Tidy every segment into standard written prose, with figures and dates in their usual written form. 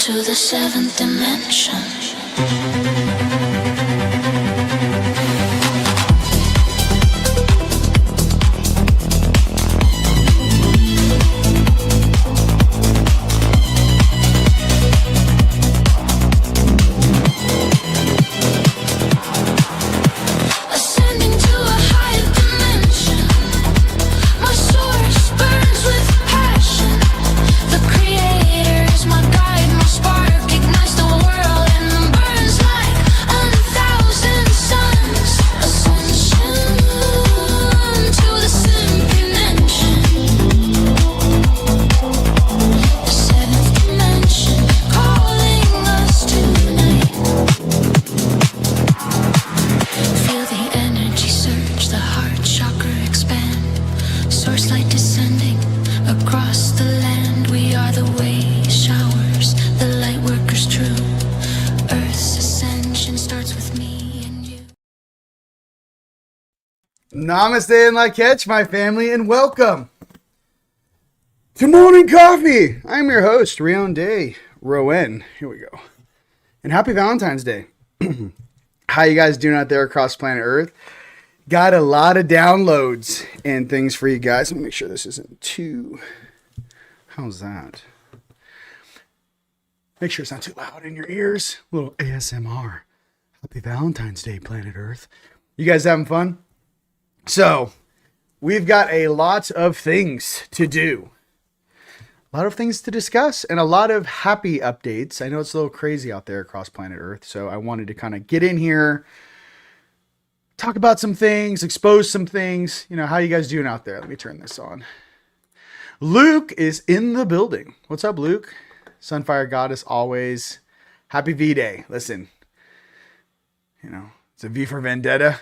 to the seventh dimension. Namaste and like catch, my family, and welcome to Morning Coffee. I'm your host, Rion Rowan. Here we go. And happy Valentine's Day. How you guys doing out there across planet Earth? Got a lot of downloads and things for you guys. Let me make sure this isn't too... How's that? Make sure it's not too loud in your ears. A little ASMR. Happy Valentine's Day, planet Earth. You guys having fun? So, we've got a lot of things to do, a lot of things to discuss, and a lot of happy updates. I know it's a little crazy out there across planet Earth, so I wanted to kind of get in here, talk about some things, expose some things. You know, how you guys doing out there? Let me turn this on. Luke is in the building. What's up, Luke? Sunfire Goddess always. Happy V-Day. Listen, you know, it's a V for Vendetta.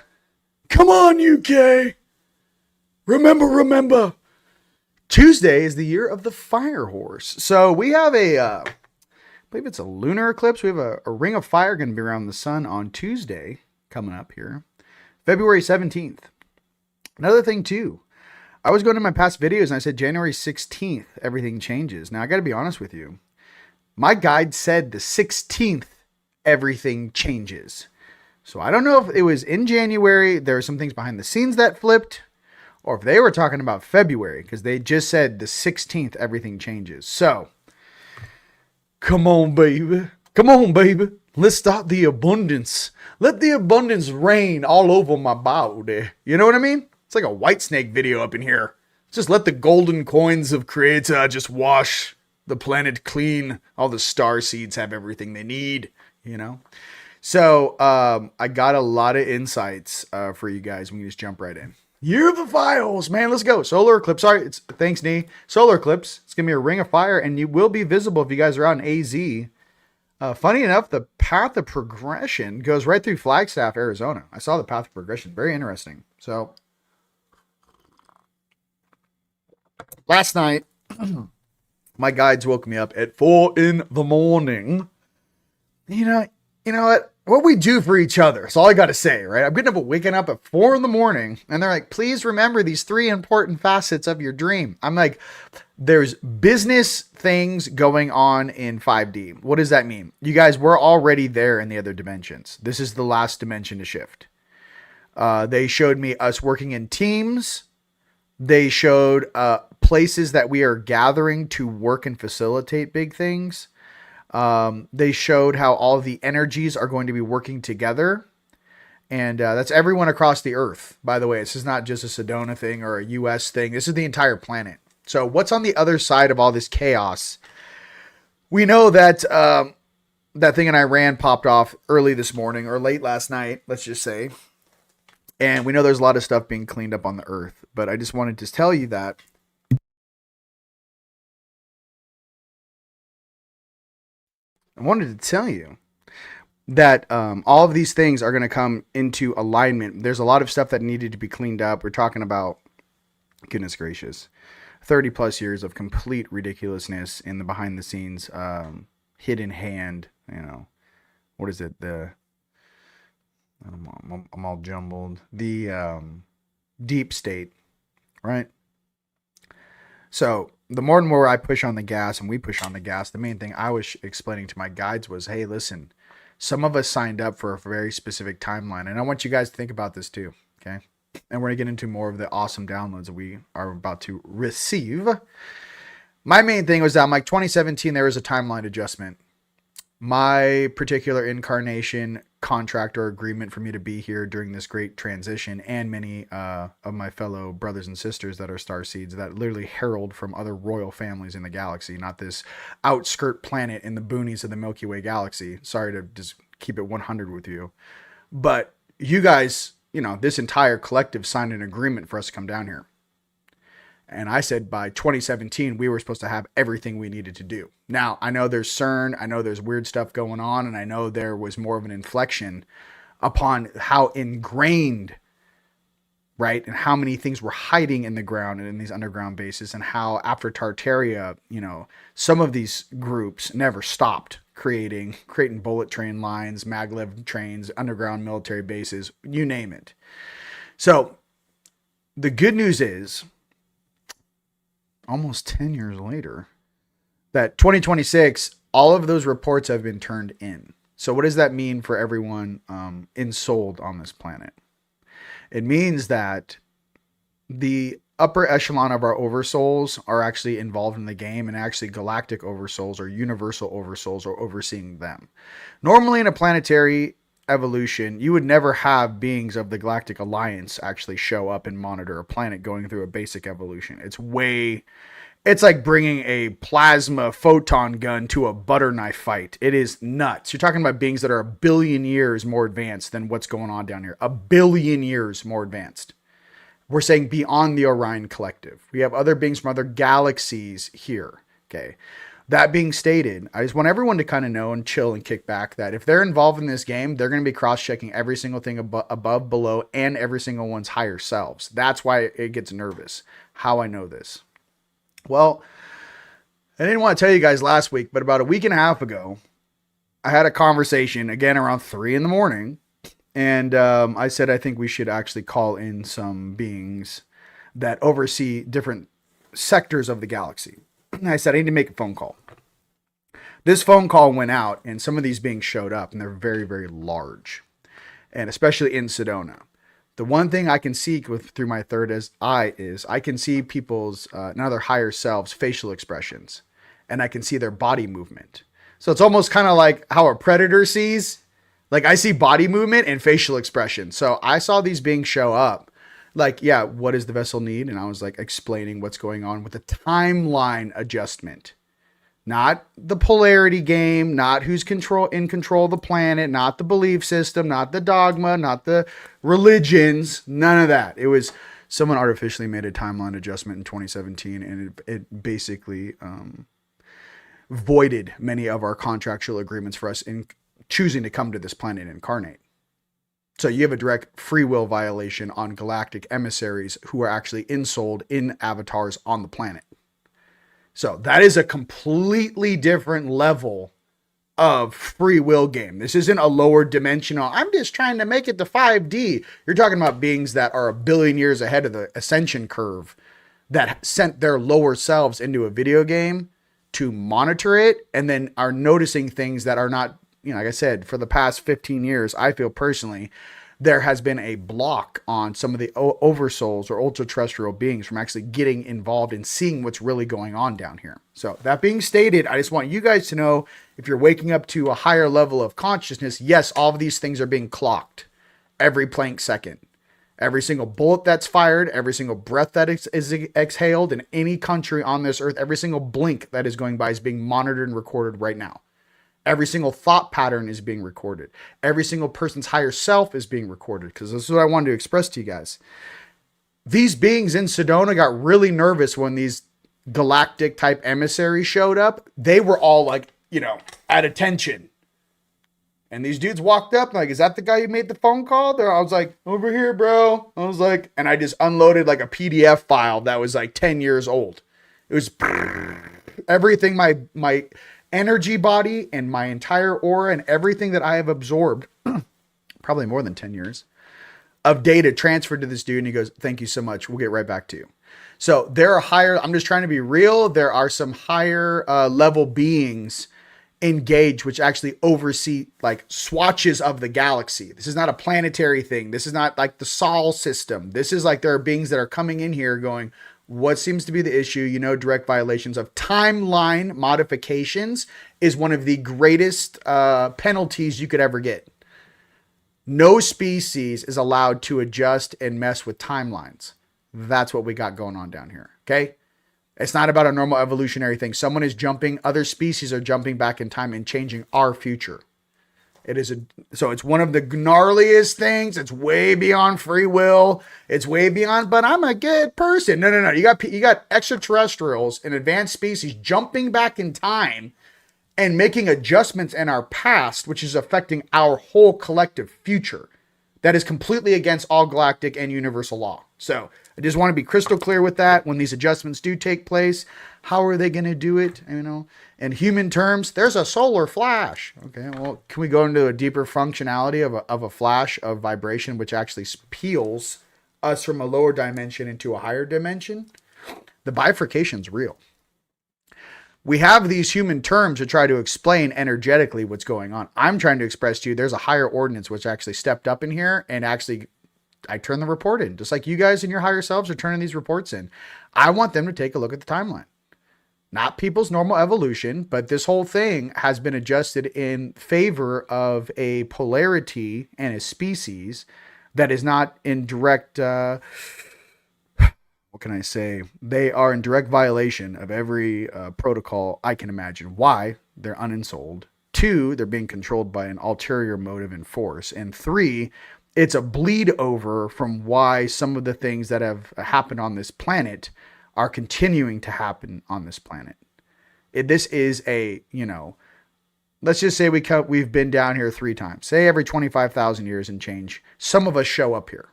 Come on, UK. Remember. Tuesday is the year of the fire horse. So we have I believe it's a lunar eclipse. We have a ring of fire going to be around the sun on Tuesday coming up here, February 17th. Another thing too, I was going to my past videos and I said January 16th, everything changes. Now I got to be honest with you. My guide said the 16th, everything changes. So I don't know if it was in January, there were some things behind the scenes that flipped, or if they were talking about February, because they just said the 16th, everything changes. So, come on, baby. Let's start the abundance. Let the abundance rain all over my body. You know what I mean? It's like a Whitesnake video up in here. Just let the golden coins of Creator just wash the planet clean. All the star seeds have everything they need, you know? So, I got a lot of insights for you guys. We can just jump right in. Year of the Files, man. Let's go. Solar eclipse. Sorry, thanks, Nee. Solar eclipse. It's gonna be a ring of fire, and you will be visible if you guys are out in AZ. Funny enough, the path of progression goes right through Flagstaff, Arizona. I saw the path of progression. Very interesting. So, last night, my guides woke me up at 4 in the morning. You know what we do for each other. That's all I got to say, right? I'm getting up, waking up at 4 in the morning, and they're like, please remember these 3 important facets of your dream. I'm like, there's business things going on in 5D. What does that mean? You guys, we're already there in the other dimensions. This is the last dimension to shift. They showed me us working in teams. They showed places that we are gathering to work and facilitate big things. They showed how all the energies are going to be working together. And that's everyone across the earth, by the way. This is not just a Sedona thing or a US thing. This is the entire planet. So what's on the other side of all this chaos? We know that that thing in Iran popped off early this morning or late last night, let's just say. And we know there's a lot of stuff being cleaned up on the earth. But I just wanted to tell you that all of these things are going to come into alignment. There's a lot of stuff that needed to be cleaned up. We're talking about, goodness gracious, 30 plus years of complete ridiculousness in the behind the scenes, hidden hand, you know, what is it? I'm all jumbled. The deep state, right? So the more and more I push on the gas and we push on the gas, the main thing I was explaining to my guides was, hey, listen, some of us signed up for a very specific timeline. And I want you guys to think about this too. Okay. And we're going to get into more of the awesome downloads that we are about to receive. My main thing was that, like, 2017, there was a timeline adjustment. My particular incarnation contract or agreement for me to be here during this great transition, and many of my fellow brothers and sisters that are starseeds that literally herald from other royal families in the galaxy, not this outskirt planet in the boonies of the Milky Way galaxy. Sorry to just keep it 100 with you. But you guys, you know, this entire collective signed an agreement for us to come down here. And I said by 2017, we were supposed to have everything we needed to do. Now, I know there's CERN, I know there's weird stuff going on, and I know there was more of an inflection upon how ingrained, right, and how many things were hiding in the ground and in these underground bases, and how after Tartaria, you know, some of these groups never stopped creating bullet train lines, maglev trains, underground military bases, you name it. So the good news is, almost 10 years later, that 2026, all of those reports have been turned in. So what does that mean for everyone ensouled on this planet? It means that the upper echelon of our Oversouls are actually involved in the game, and actually galactic Oversouls or universal Oversouls are overseeing them. Normally in a planetary evolution, you would never have beings of the Galactic Alliance actually show up and monitor a planet going through a basic evolution. It's like bringing a plasma photon gun to a butter knife fight. It is nuts. You're talking about beings that are 1 billion years more advanced than what's going on down here. 1 billion years more advanced. We're saying beyond the Orion Collective. We have other beings from other galaxies here. Okay. That being stated, I just want everyone to kind of know and chill and kick back that if they're involved in this game, they're going to be cross-checking every single thing above, below, and every single one's higher selves. That's why it gets nervous. How I know this. Well, I didn't want to tell you guys last week, but about a week and a half ago, I had a conversation, again, around 3 in the morning. And I said, I think we should actually call in some beings that oversee different sectors of the galaxy. I said, I need to make a phone call. This phone call went out, and some of these beings showed up, and they're very, very large, and especially in Sedona. The one thing I can see through my third eye is I can see people's, now their higher selves, facial expressions, and I can see their body movement. So it's almost kind of like how a predator sees. Like, I see body movement and facial expression. So I saw these beings show up. Like, yeah, what does the vessel need? And I was like explaining what's going on with the timeline adjustment. Not the polarity game, not who's in control of the planet, not the belief system, not the dogma, not the religions, none of that. It was someone artificially made a timeline adjustment in 2017, and it basically voided many of our contractual agreements for us in choosing to come to this planet and incarnate. So you have a direct free will violation on galactic emissaries who are actually ensouled in avatars on the planet. So that is a completely different level of free will game. This isn't a lower dimensional, I'm just trying to make it to 5D. You're talking about beings that are 1 billion years ahead of the ascension curve that sent their lower selves into a video game to monitor it, and then are noticing things that are not, you know, like I said, for the past 15 years, I feel personally, there has been a block on some of the oversouls or ultra-terrestrial beings from actually getting involved and seeing what's really going on down here. So that being stated, I just want you guys to know, if you're waking up to a higher level of consciousness, yes, all of these things are being clocked every plank second. Every single bullet that's fired, every single breath that is exhaled in any country on this earth, every single blink that is going by is being monitored and recorded right now. Every single thought pattern is being recorded. Every single person's higher self is being recorded, because this is what I wanted to express to you guys. These beings in Sedona got really nervous when these galactic type emissaries showed up. They were all like, you know, at attention. And these dudes walked up like, is that the guy who made the phone call? I was like, over here, bro. I was like, and I just unloaded like a PDF file that was like 10 years old. It was everything my energy body and my entire aura and everything that I have absorbed, probably more than 10 years of data transferred to this dude. And he goes, thank you so much. We'll get right back to you. So there are higher, I'm just trying to be real. There are some higher level beings engaged, which actually oversee like swatches of the galaxy. This is not a planetary thing. This is not like the Sol system. This is like there are beings that are coming in here going, what seems to be the issue? You know, direct violations of timeline modifications is one of the greatest penalties you could ever get. No species is allowed to adjust and mess with timelines. That's what we got going on down here. Okay. It's not about a normal evolutionary thing. Someone is jumping, other species are jumping back in time and changing our future. So it's one of the gnarliest things. It's way beyond free will. It's way beyond, but I'm a good person. No. You got extraterrestrials and advanced species jumping back in time and making adjustments in our past, which is affecting our whole collective future. That is completely against all galactic and universal law. So I just want to be crystal clear with that. When these adjustments do take place, how are they going to do it? You know, in human terms, there's a solar flash. Okay, well, can we go into a deeper functionality of a flash of vibration, which actually peels us from a lower dimension into a higher dimension? The bifurcation's real. We have these human terms to try to explain energetically what's going on. I'm trying to express to you there's a higher ordinance which actually stepped up in here and actually I turned the report in. Just like you guys and your higher selves are turning these reports in. I want them to take a look at the timeline. Not people's normal evolution, but this whole thing has been adjusted in favor of a polarity and a species that is not in direct... what can I say? They are in direct violation of every protocol I can imagine. Why? They're unensouled. 2, they're being controlled by an ulterior motive and force. And 3, it's a bleed over from why some of the things that have happened on this planet are continuing to happen on this planet. This is a, you know, let's just say we've been down here 3 times. Say every 25,000 years and change, some of us show up here.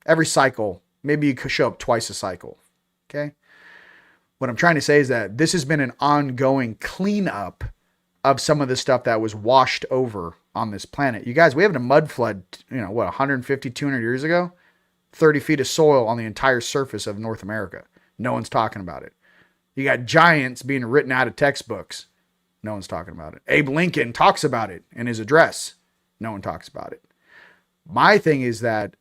Every cycle, maybe you could show up twice a cycle. Okay. What I'm trying to say is that this has been an ongoing cleanup of some of the stuff that was washed over on this planet. You guys, we had a mud flood, 150, 200 years ago, 30 feet of soil on the entire surface of North America. No one's talking about it. You got giants being written out of textbooks. No one's talking about it. Abe Lincoln talks about it in his address. No one talks about it. My thing is that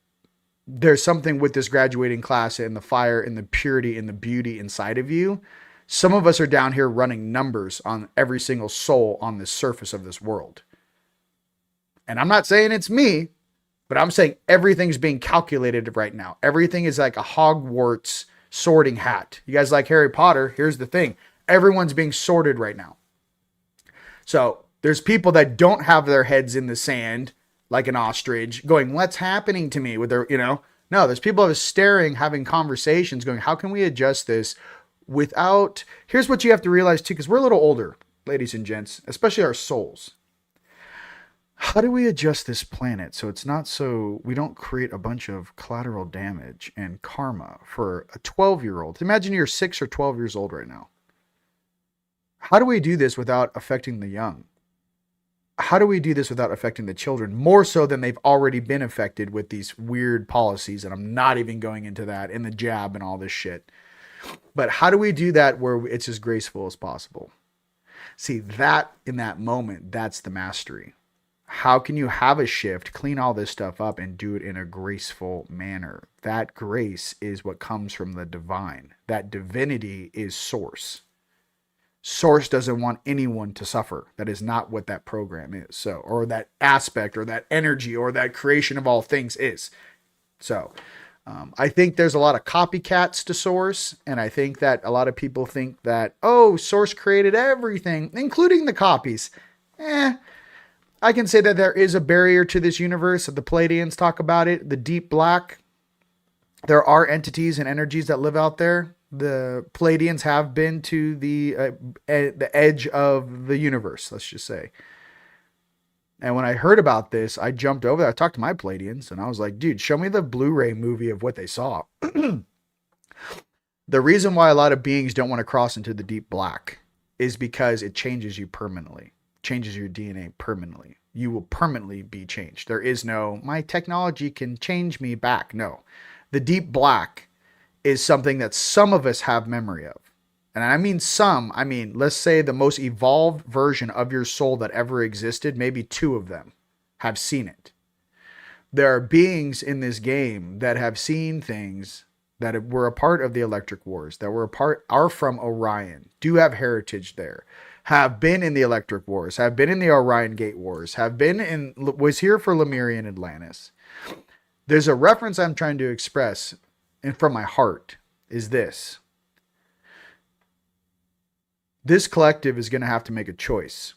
there's something with this graduating class and the fire and the purity and the beauty inside of you. Some of us are down here running numbers on every single soul on the surface of this world. And I'm not saying it's me, but I'm saying everything's being calculated right now. Everything is like a Hogwarts sorting hat. You guys like Harry Potter? Here's the thing. Everyone's being sorted right now. So there's people that don't have their heads in the sand like an ostrich going, what's happening to me with their, no, there's people that are staring, having conversations going, how can we adjust this without, here's what you have to realize too, because we're a little older, ladies and gents, especially our souls. How do we adjust this planet so it's not so we don't create a bunch of collateral damage and karma for a 12-year-old? Imagine you're 6 or 12 years old right now. How do we do this without affecting the young? How do we do this without affecting the children more so than they've already been affected with these weird policies? And I'm not even going into that and the jab and all this shit. But how do we do that where it's as graceful as possible? See, that in that moment, that's the mastery. How can you have a shift, clean all this stuff up, and do it in a graceful manner? That grace is what comes from the divine. That divinity is source. Source doesn't want anyone to suffer. That is not what that program is. So, or that aspect, or that energy, or that creation of all things is. So, I think there's a lot of copycats to Source, and I think that a lot of people think that, oh, Source created everything, including the copies. I can say that there is a barrier to this universe. The Palladians talk about it. The deep black. There are entities and energies that live out there. The Palladians have been to the edge of the universe, let's just say. And when I heard about this, I jumped over there. I talked to my Palladians, and I was like, dude, show me the Blu-ray movie of what they saw. The reason why a lot of beings don't want to cross into the deep black is because it changes you permanently. Changes your DNA permanently. You will permanently be changed. There is no, my technology can change me back. No. The deep black is something that some of us have memory of. And I mean some, let's say the most evolved version of your soul that ever existed, maybe 2 of them have seen it. There are beings in this game that have seen things that were a part of the Electric Wars, that are from Orion, do have heritage there, have been in the Electric Wars, have been in the Orion Gate Wars, was here for Lemuria and Atlantis. There's a reference I'm trying to express, and from my heart, is this. This collective is going to have to make a choice.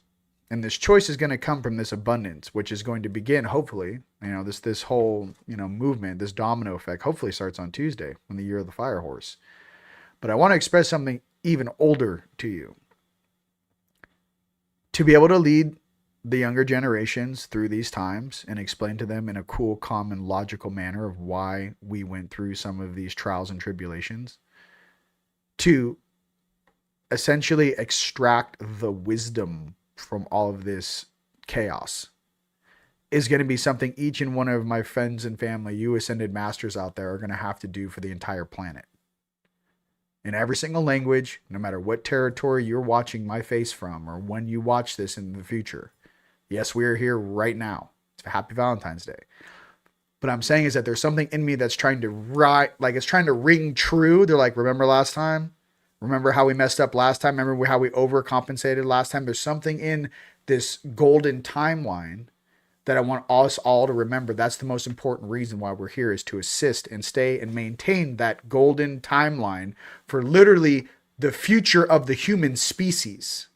And this choice is going to come from this abundance, which is going to begin, hopefully, this whole, movement, this domino effect, hopefully starts on Tuesday, when the year of the fire horse. But I want to express something even older to you. To be able to lead the younger generations through these times and explain to them in a cool, calm, and logical manner of why we went through some of these trials and tribulations, to essentially extract the wisdom from all of this chaos, is going to be something each and one of my friends and family, you ascended masters out there, are going to have to do for the entire planet. In every single language, no matter what territory you're watching my face from, or when you watch this in the future. Yes, we are here right now. It's a happy Valentine's Day. But I'm saying is that there's something in me that's trying to it's trying to ring true. They're like, remember last time? Remember how we messed up last time? Remember how we overcompensated last time? There's something in this golden timeline that I want us all to remember. That's the most important reason why we're here, is to assist and stay and maintain that golden timeline for literally the future of the human species.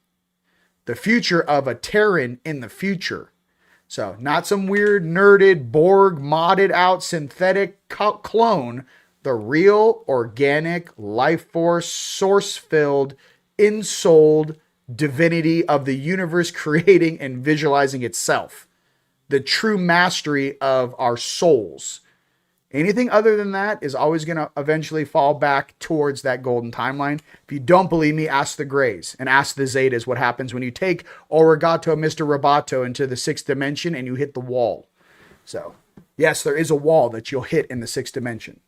The future of a Terran in the future. So not some weird nerded Borg modded out synthetic clone. The real, organic, life force, source-filled, ensouled divinity of the universe creating and visualizing itself. The true mastery of our souls. Anything other than that is always going to eventually fall back towards that golden timeline. If you don't believe me, ask the Greys and ask the Zetas what happens when you take Origato Mr. Roboto into the 6th dimension and you hit the wall. So, yes, there is a wall that you'll hit in the 6th dimension.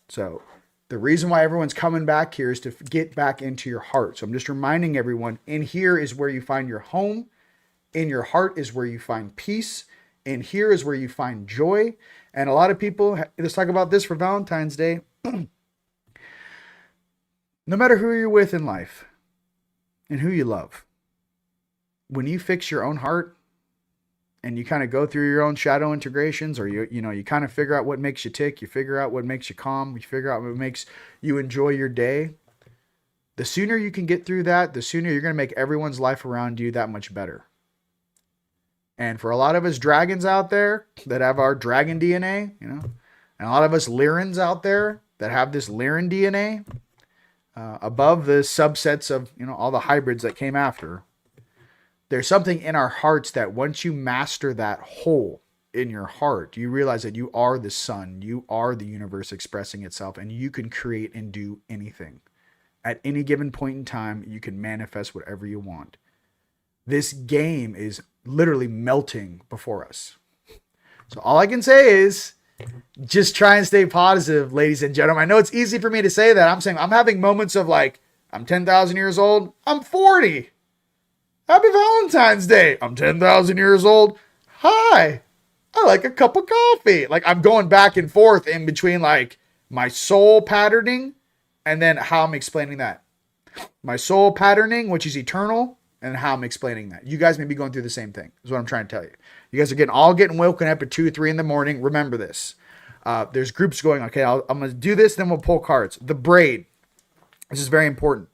So the reason why everyone's coming back here is to get back into your heart. So I'm just reminding everyone, in here is where you find your home. In your heart is where you find peace. In here is where you find joy. And a lot of people, let's talk about this for Valentine's Day. No matter who you're with in life and who you love, when you fix your own heart, and you kind of go through your own shadow integrations, or you kind of figure out what makes you tick, you figure out what makes you calm, you figure out what makes you enjoy your day. The sooner you can get through that, the sooner you're going to make everyone's life around you that much better. And for a lot of us dragons out there that have our dragon DNA, and a lot of us Lyrans out there that have this Lyran DNA, above the subsets of, all the hybrids that came after, there's something in our hearts that once you master that whole in your heart, you realize that you are the sun, you are the universe expressing itself, and you can create and do anything. At any given point in time, you can manifest whatever you want. This game is literally melting before us. So all I can say is just try and stay positive, ladies and gentlemen. I know it's easy for me to say that. I'm saying I'm having moments of like, I'm 10,000 years old. I'm 40. Happy Valentine's Day. I'm 10,000 years old. Hi. I like a cup of coffee. Like, I'm going back and forth in between like my soul patterning and then how I'm explaining that. My soul patterning, which is eternal, and how I'm explaining that. You guys may be going through the same thing, is what I'm trying to tell you. You guys are getting woken up at 2, 3 in the morning. Remember this. There's groups going, okay, I'm going to do this, then we'll pull cards. The braid. This is very important.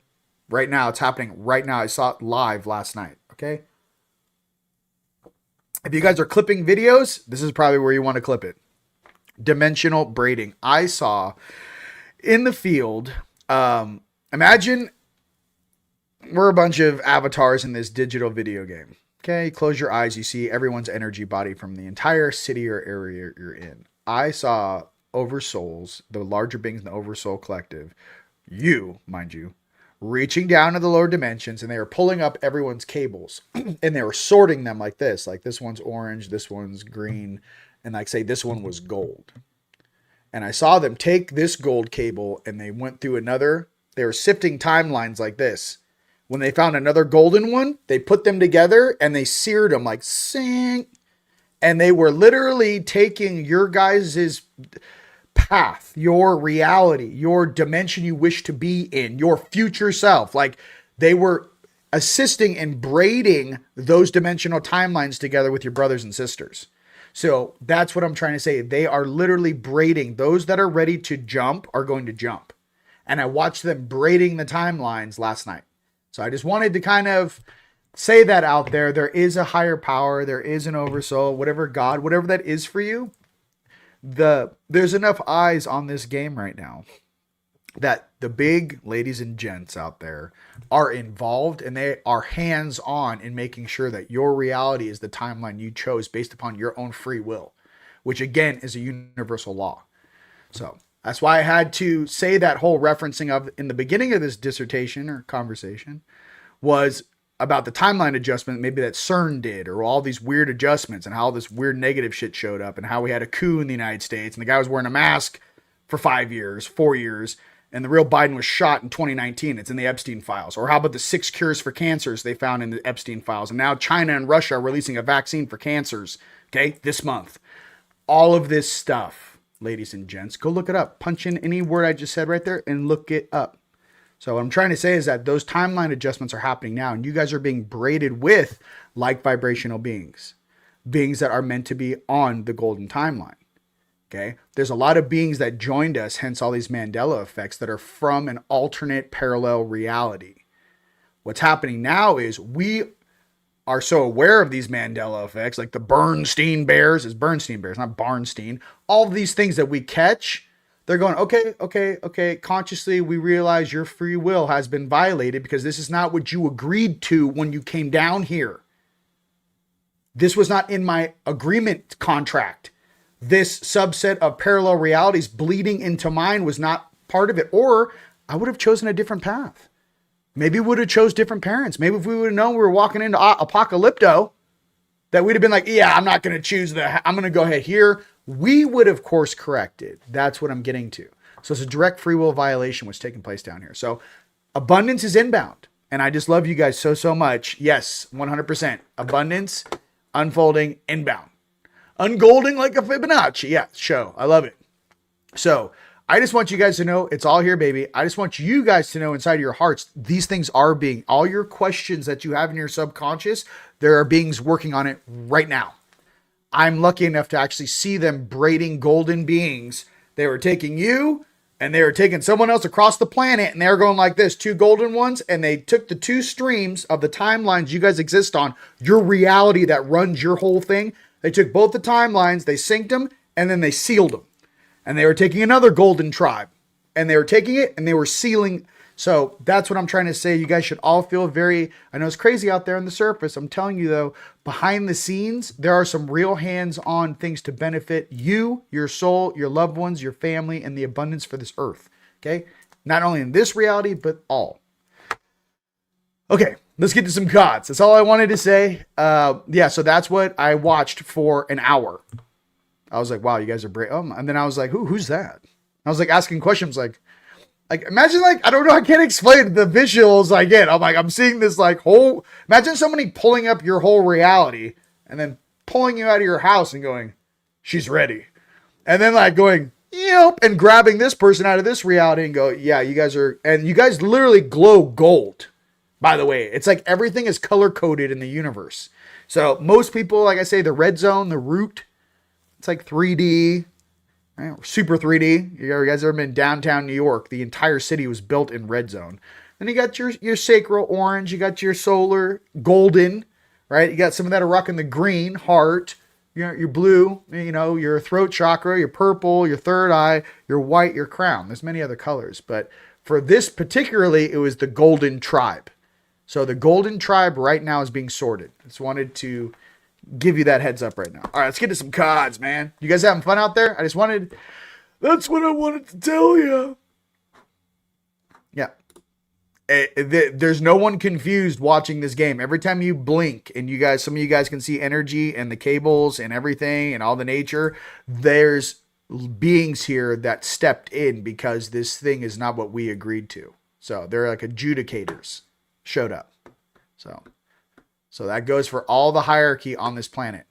Right now, it's happening right now. I saw it live last night, okay? If you guys are clipping videos, this is probably where you want to clip it. Dimensional braiding. I saw in the field, imagine we're a bunch of avatars in this digital video game. Okay, close your eyes. You see everyone's energy body from the entire city or area you're in. I saw Oversouls, the larger beings in the Oversoul collective, mind you, reaching down to the lower dimensions, and they were pulling up everyone's cables and they were sorting them like this. Like, this one's orange, this one's green, and like say this one was gold. And I saw them take this gold cable and they went through another. They were sifting timelines like this. When they found another golden one, they put them together and they seared them like sing. And they were literally taking your guys' path, your reality, your dimension you wish to be in, your future self. Like they were assisting in braiding those dimensional timelines together with your brothers and sisters. So that's what I'm trying to say. They are literally braiding. Those that are ready to jump are going to jump. And I watched them braiding the timelines last night. So I just wanted to kind of say that out there. There is a higher power. There is an oversoul, whatever God, whatever that is for you. There's enough eyes on this game right now that the big ladies and gents out there are involved and they are hands-on in making sure that your reality is the timeline you chose based upon your own free will, which again is a universal law. So that's why I had to say that whole referencing of in the beginning of this dissertation or conversation was about the timeline adjustment, maybe that CERN did, or all these weird adjustments and how all this weird negative shit showed up and how we had a coup in the United States and the guy was wearing a mask for 5 years, 4 years, and the real Biden was shot in 2019. It's in the Epstein files. Or how about the 6 cures for cancers they found in the Epstein files? And now China and Russia are releasing a vaccine for cancers, okay, this month. All of this stuff, ladies and gents, go look it up. Punch in any word I just said right there and look it up. So what I'm trying to say is that those timeline adjustments are happening now, and you guys are being braided with like vibrational beings that are meant to be on the golden timeline. Okay, there's a lot of beings that joined us, hence all these Mandela effects that are from an alternate parallel reality. What's happening now is we are so aware of these Mandela effects, like the Bernstein Bears, is Bernstein Bears, not Barnstein. All of these things that we catch, they're going, okay. Consciously, we realize your free will has been violated because this is not what you agreed to when you came down here. This was not in my agreement contract. This subset of parallel realities bleeding into mine was not part of it. Or I would have chosen a different path. Maybe we would have chose different parents. Maybe if we would have known we were walking into apocalypto, that we'd have been like, yeah, I'm not going to choose I'm going to go ahead here. We would have course corrected. That's what I'm getting to. So it's a direct free will violation was taking place down here. So abundance is inbound. And I just love you guys so much. Yes, 100%. Abundance, unfolding, inbound. Ungolding like a Fibonacci. Yeah, show. I love it. So I just want you guys to know it's all here, baby. I just want you guys to know inside of your hearts, these things are being, all your questions that you have in your subconscious, there are beings working on it right now. I'm lucky enough to actually see them braiding golden beings. They were taking you and they were taking someone else across the planet and they were going like this, 2 golden ones. And they took the 2 streams of the timelines you guys exist on, your reality that runs your whole thing. They took both the timelines, they synced them, and then they sealed them. And they were taking another golden tribe. And they were taking it, and they were sealing. So that's what I'm trying to say. You guys should all feel very, I know it's crazy out there on the surface. I'm telling you, though, behind the scenes, there are some real hands-on things to benefit you, your soul, your loved ones, your family, and the abundance for this earth. Okay? Not only in this reality, but all. Okay, let's get to some gods. That's all I wanted to say. Yeah, so that's what I watched for an hour. I was like, wow, you guys are brave. And then I was like, who's that? I was like asking questions like imagine like, I don't know, I can't explain the visuals I get. I'm seeing this like whole, imagine somebody pulling up your whole reality and then pulling you out of your house and going, she's ready. And then like going, yep, and grabbing this person out of this reality and go, yeah, you guys are, and you guys literally glow gold. By the way, it's like everything is color-coded in the universe. So most people, like I say, the red zone, the root, it's like 3D, right? Super 3D. You guys ever been downtown New York? The entire city was built in red zone. Then you got your sacral orange, you got your solar golden, right? You got some of that are rocking the green, heart, your blue, your throat chakra, your purple, your third eye, your white, your crown. There's many other colors. But for this particularly, it was the golden tribe. So the golden tribe right now is being sorted. Just wanted to give you that heads up right now. All right, let's get to some cards, man. You guys having fun out there? That's what I wanted to tell you. Yeah. There's no one confused watching this game. Every time you blink and some of you guys can see energy and the cables and everything and all the nature, there's beings here that stepped in because this thing is not what we agreed to. So they're like adjudicators showed up. So that goes for all the hierarchy on this planet.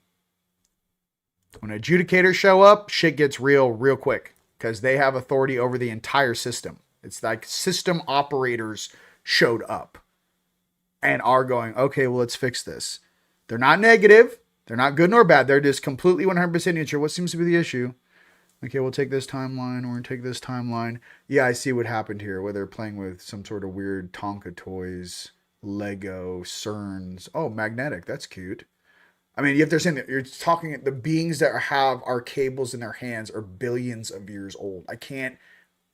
When adjudicators show up, shit gets real quick because they have authority over the entire system. It's like system operators showed up and are going, okay, well, let's fix this. They're not negative. They're not good nor bad. They're just completely 100% neutral. What seems to be the issue? Okay, we'll take this timeline or take this timeline. Yeah, I see what happened here, where they're playing with some sort of weird Tonka toys, Lego, CERNs. Oh, magnetic. That's cute. I mean, if they're saying that you're talking, the beings that have our cables in their hands are billions of years old. I can't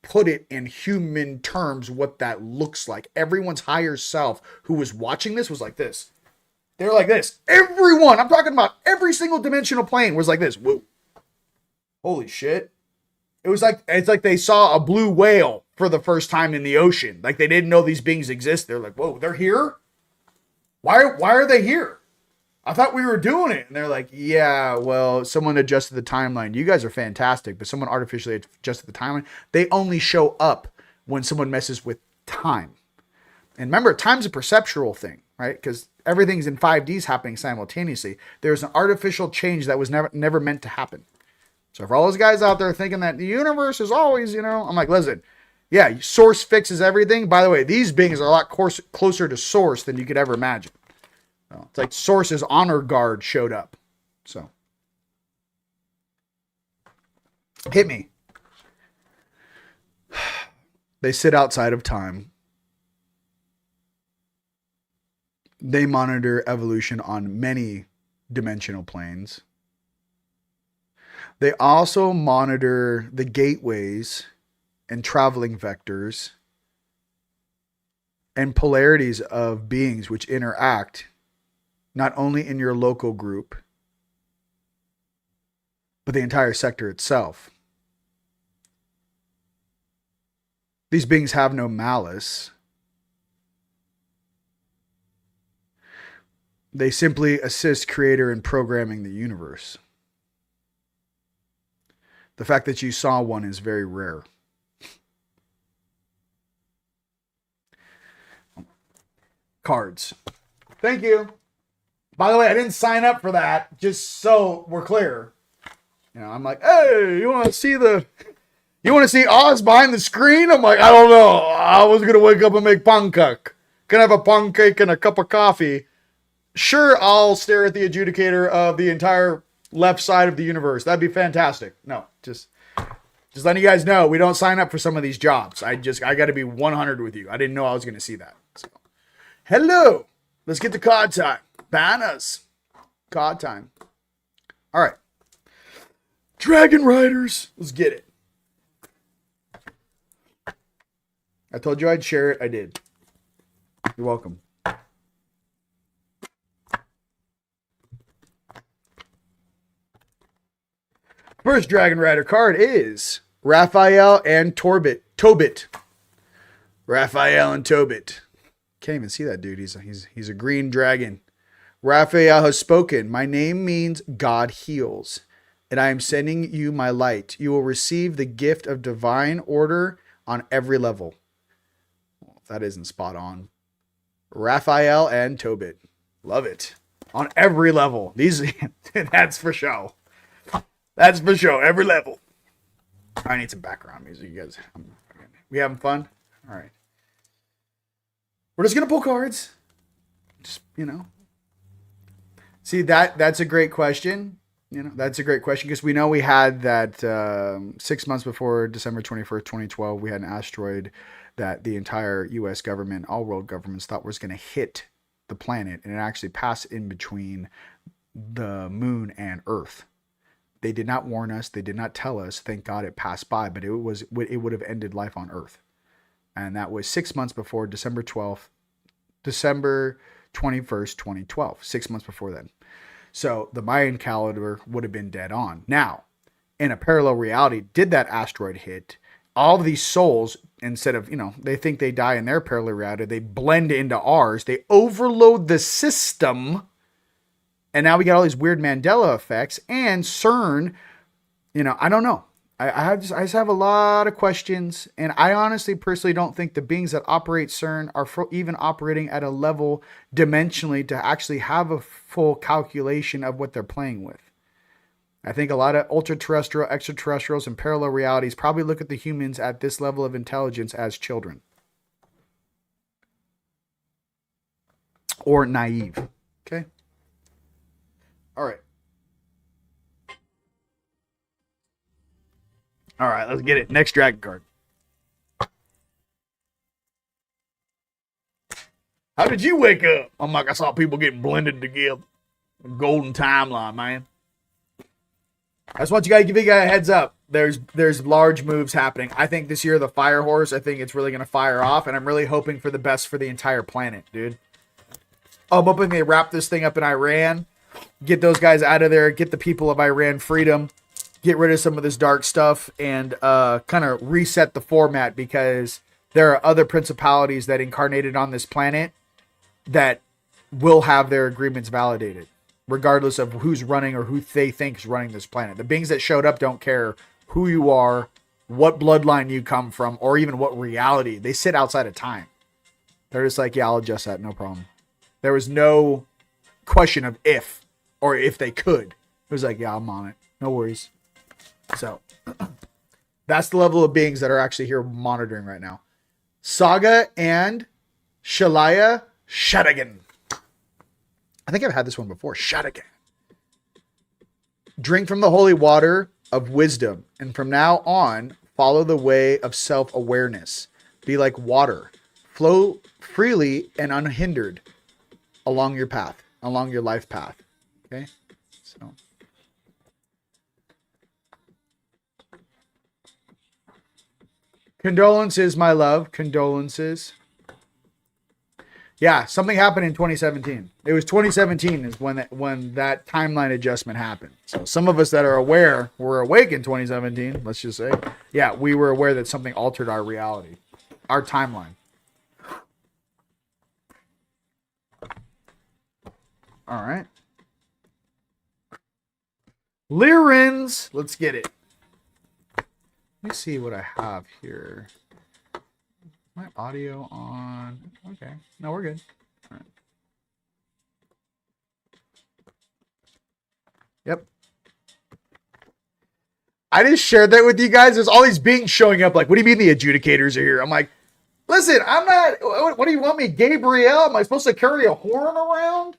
put it in human terms what that looks like. Everyone's higher self who was watching this was like this. They're like this. Everyone, I'm talking about every single dimensional plane was like this. Whoa. Holy shit. It's like they saw a blue whale for the first time in the ocean. Like they didn't know these beings exist. They're like, whoa, they're here? Why are they here? I thought we were doing it. And they're like, yeah, well, someone adjusted the timeline. You guys are fantastic, but someone artificially adjusted the timeline. They only show up when someone messes with time. And remember, time's a perceptual thing, right? Because everything's in 5Ds happening simultaneously. There's an artificial change that was never meant to happen. So for all those guys out there thinking that the universe is always, I'm like, listen, yeah, source fixes everything. By the way, these beings are a lot closer to source than you could ever imagine. It's like Source's honor guard showed up. So hit me. They sit outside of time. They monitor evolution on many dimensional planes. They also monitor the gateways and traveling vectors and polarities of beings which interact not only in your local group, but the entire sector itself. These beings have no malice. They simply assist Creator in programming the universe. The fact that you saw one is very rare. Cards. Thank you. By the way, I didn't sign up for that, just so we're clear. I'm like, hey, you want to see Oz behind the screen? I'm like, I don't know. I was going to wake up and make pancake. Gonna have a pancake and a cup of coffee. Sure, I'll stare at the adjudicator of the entire left side of the universe. That'd be fantastic. No, just letting you guys know, we don't sign up for some of these jobs. I got to be 100 with you. I didn't know I was going to see that. So, hello. Let's get to card time. Banners. Card time. All right. Dragon Riders. Let's get it. I told you I'd share it. I did. You're welcome. First Dragon Rider card is Raphael and Tobit. Raphael and Tobit. Can't even see that dude. He's a green dragon. Raphael has spoken. My name means God heals, and I am sending you my light. You will receive the gift of divine order on every level. Well, that isn't spot on. Raphael and Tobit. Love it. On every level. That's for show. That's for sure. Every level. I need some background music, you guys. We having fun? All right. We're just going to pull cards. Just, See, that's a great question. That's a great question because we know we had that 6 months before December 21st, 2012, we had an asteroid that the entire U.S. government, all world governments thought was going to hit the planet, and it actually passed in between the moon and Earth. They did not warn us. They did not tell us. Thank God it passed by, but it would have ended life on Earth. And that was 6 months before December 21st, 2012, 6 months before then. So the Mayan calendar would have been dead on. Now, in a parallel reality, did that asteroid hit, all of these souls, instead of, they think they die in their parallel reality, they blend into ours. They overload the system. And now we got all these weird Mandela effects and CERN. I don't know. I just have a lot of questions, and I honestly, personally don't think the beings that operate CERN are even operating at a level dimensionally to actually have a full calculation of what they're playing with. I think a lot of ultra-terrestrial, extraterrestrials, and parallel realities probably look at the humans at this level of intelligence as children. Or naive. Okay? All right. All right, let's get it. Next dragon card. How did you wake up? I'm like, I saw people getting blended together. Golden timeline, man. I just want you guys to give you guys a heads up. There's large moves happening. I think this year the Fire Horse, I think it's really going to fire off, and I'm really hoping for the best for the entire planet, dude. I'm hoping they wrap this thing up in Iran, get those guys out of there, get the people of Iran freedom, get rid of some of this dark stuff, and kind of reset the format, because there are other principalities that incarnated on this planet that will have their agreements validated, regardless of who's running or who they think is running this planet. The beings that showed up don't care who you are, what bloodline you come from, or even what reality. They sit outside of time. They're just like, yeah, I'll adjust that, no problem. There was no question of if, or if they could. It was like, yeah, I'm on it. No worries. So, that's the level of beings that are actually here monitoring right now. Saga and Shalaya Shadagan. I think I've had this one before. Shadagan. Drink from the holy water of wisdom, and from now on, follow the way of self-awareness. Be like water. Flow freely and unhindered along your path, along your life path. Okay? So. Condolences, my love. Condolences. Yeah, something happened in 2017. It was 2017 is when that timeline adjustment happened. So some of us that are aware were awake in 2017, let's just say. Yeah, we were aware that something altered our reality, our timeline. All right. Lyrins, let's get it. Let me see what I have here. My audio on. Okay. No, we're good. All right. Yep. I just shared that with you guys. There's all these beings showing up. Like, what do you mean the adjudicators are here? I'm like, listen, I'm not. What do you want me, Gabriel? Am I supposed to carry a horn around?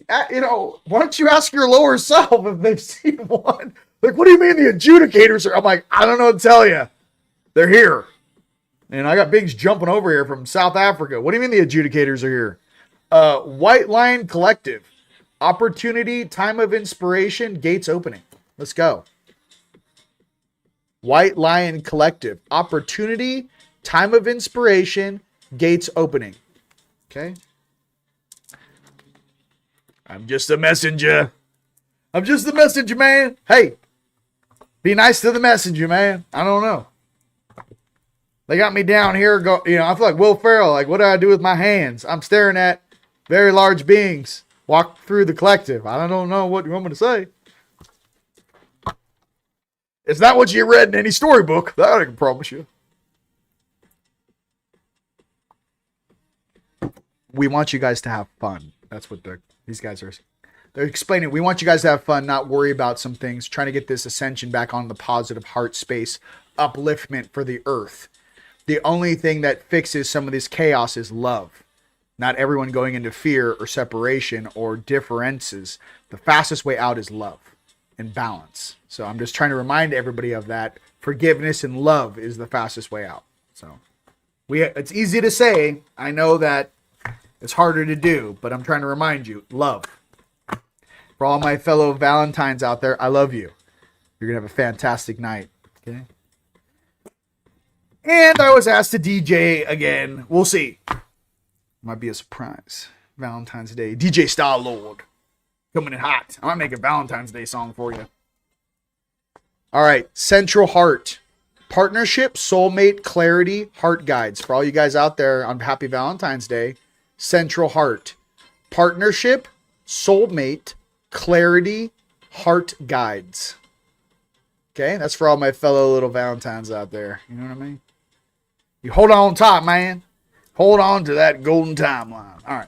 Why don't you ask your lower self if they've seen one? Like, what do you mean the adjudicators are? I'm like, I don't know what to tell you. They're here. And I got bigs jumping over here from South Africa. What do you mean the adjudicators are here? White Lion Collective. Opportunity, time of inspiration, gates opening. Let's go. White Lion Collective. Opportunity, time of inspiration, gates opening. Okay. I'm just a messenger. I'm just the messenger, man. Hey, be nice to the messenger, man. I don't know. They got me down here. I feel like Will Ferrell. Like, what do I do with my hands? I'm staring at very large beings walk through the collective. I don't know what you want me to say. It's not what you read in any storybook. That I can promise you. We want you guys to have fun. That's what these guys are. They're explaining. We want you guys to have fun, not worry about some things. Trying to get this ascension back on the positive heart space, upliftment for the earth. The only thing that fixes some of this chaos is love. Not everyone going into fear or separation or differences. The fastest way out is love and balance. So I'm just trying to remind everybody of that. Forgiveness and love is the fastest way out. So it's easy to say. I know that it's harder to do, but I'm trying to remind you, love. For all my fellow Valentines out there, I love you. You're going to have a fantastic night. Okay. And I was asked to DJ again. We'll see. Might be a surprise. Valentine's Day. DJ Star Lord. Coming in hot. I might make a Valentine's Day song for you. All right. Central Heart. Partnership, soulmate, clarity, heart guides. For all you guys out there on Happy Valentine's Day. Central Heart. Partnership, soulmate, clarity, heart guides. Okay, that's for all my fellow little Valentines out there. You know what I mean? You hold on tight, man. Hold on to that golden timeline. All right.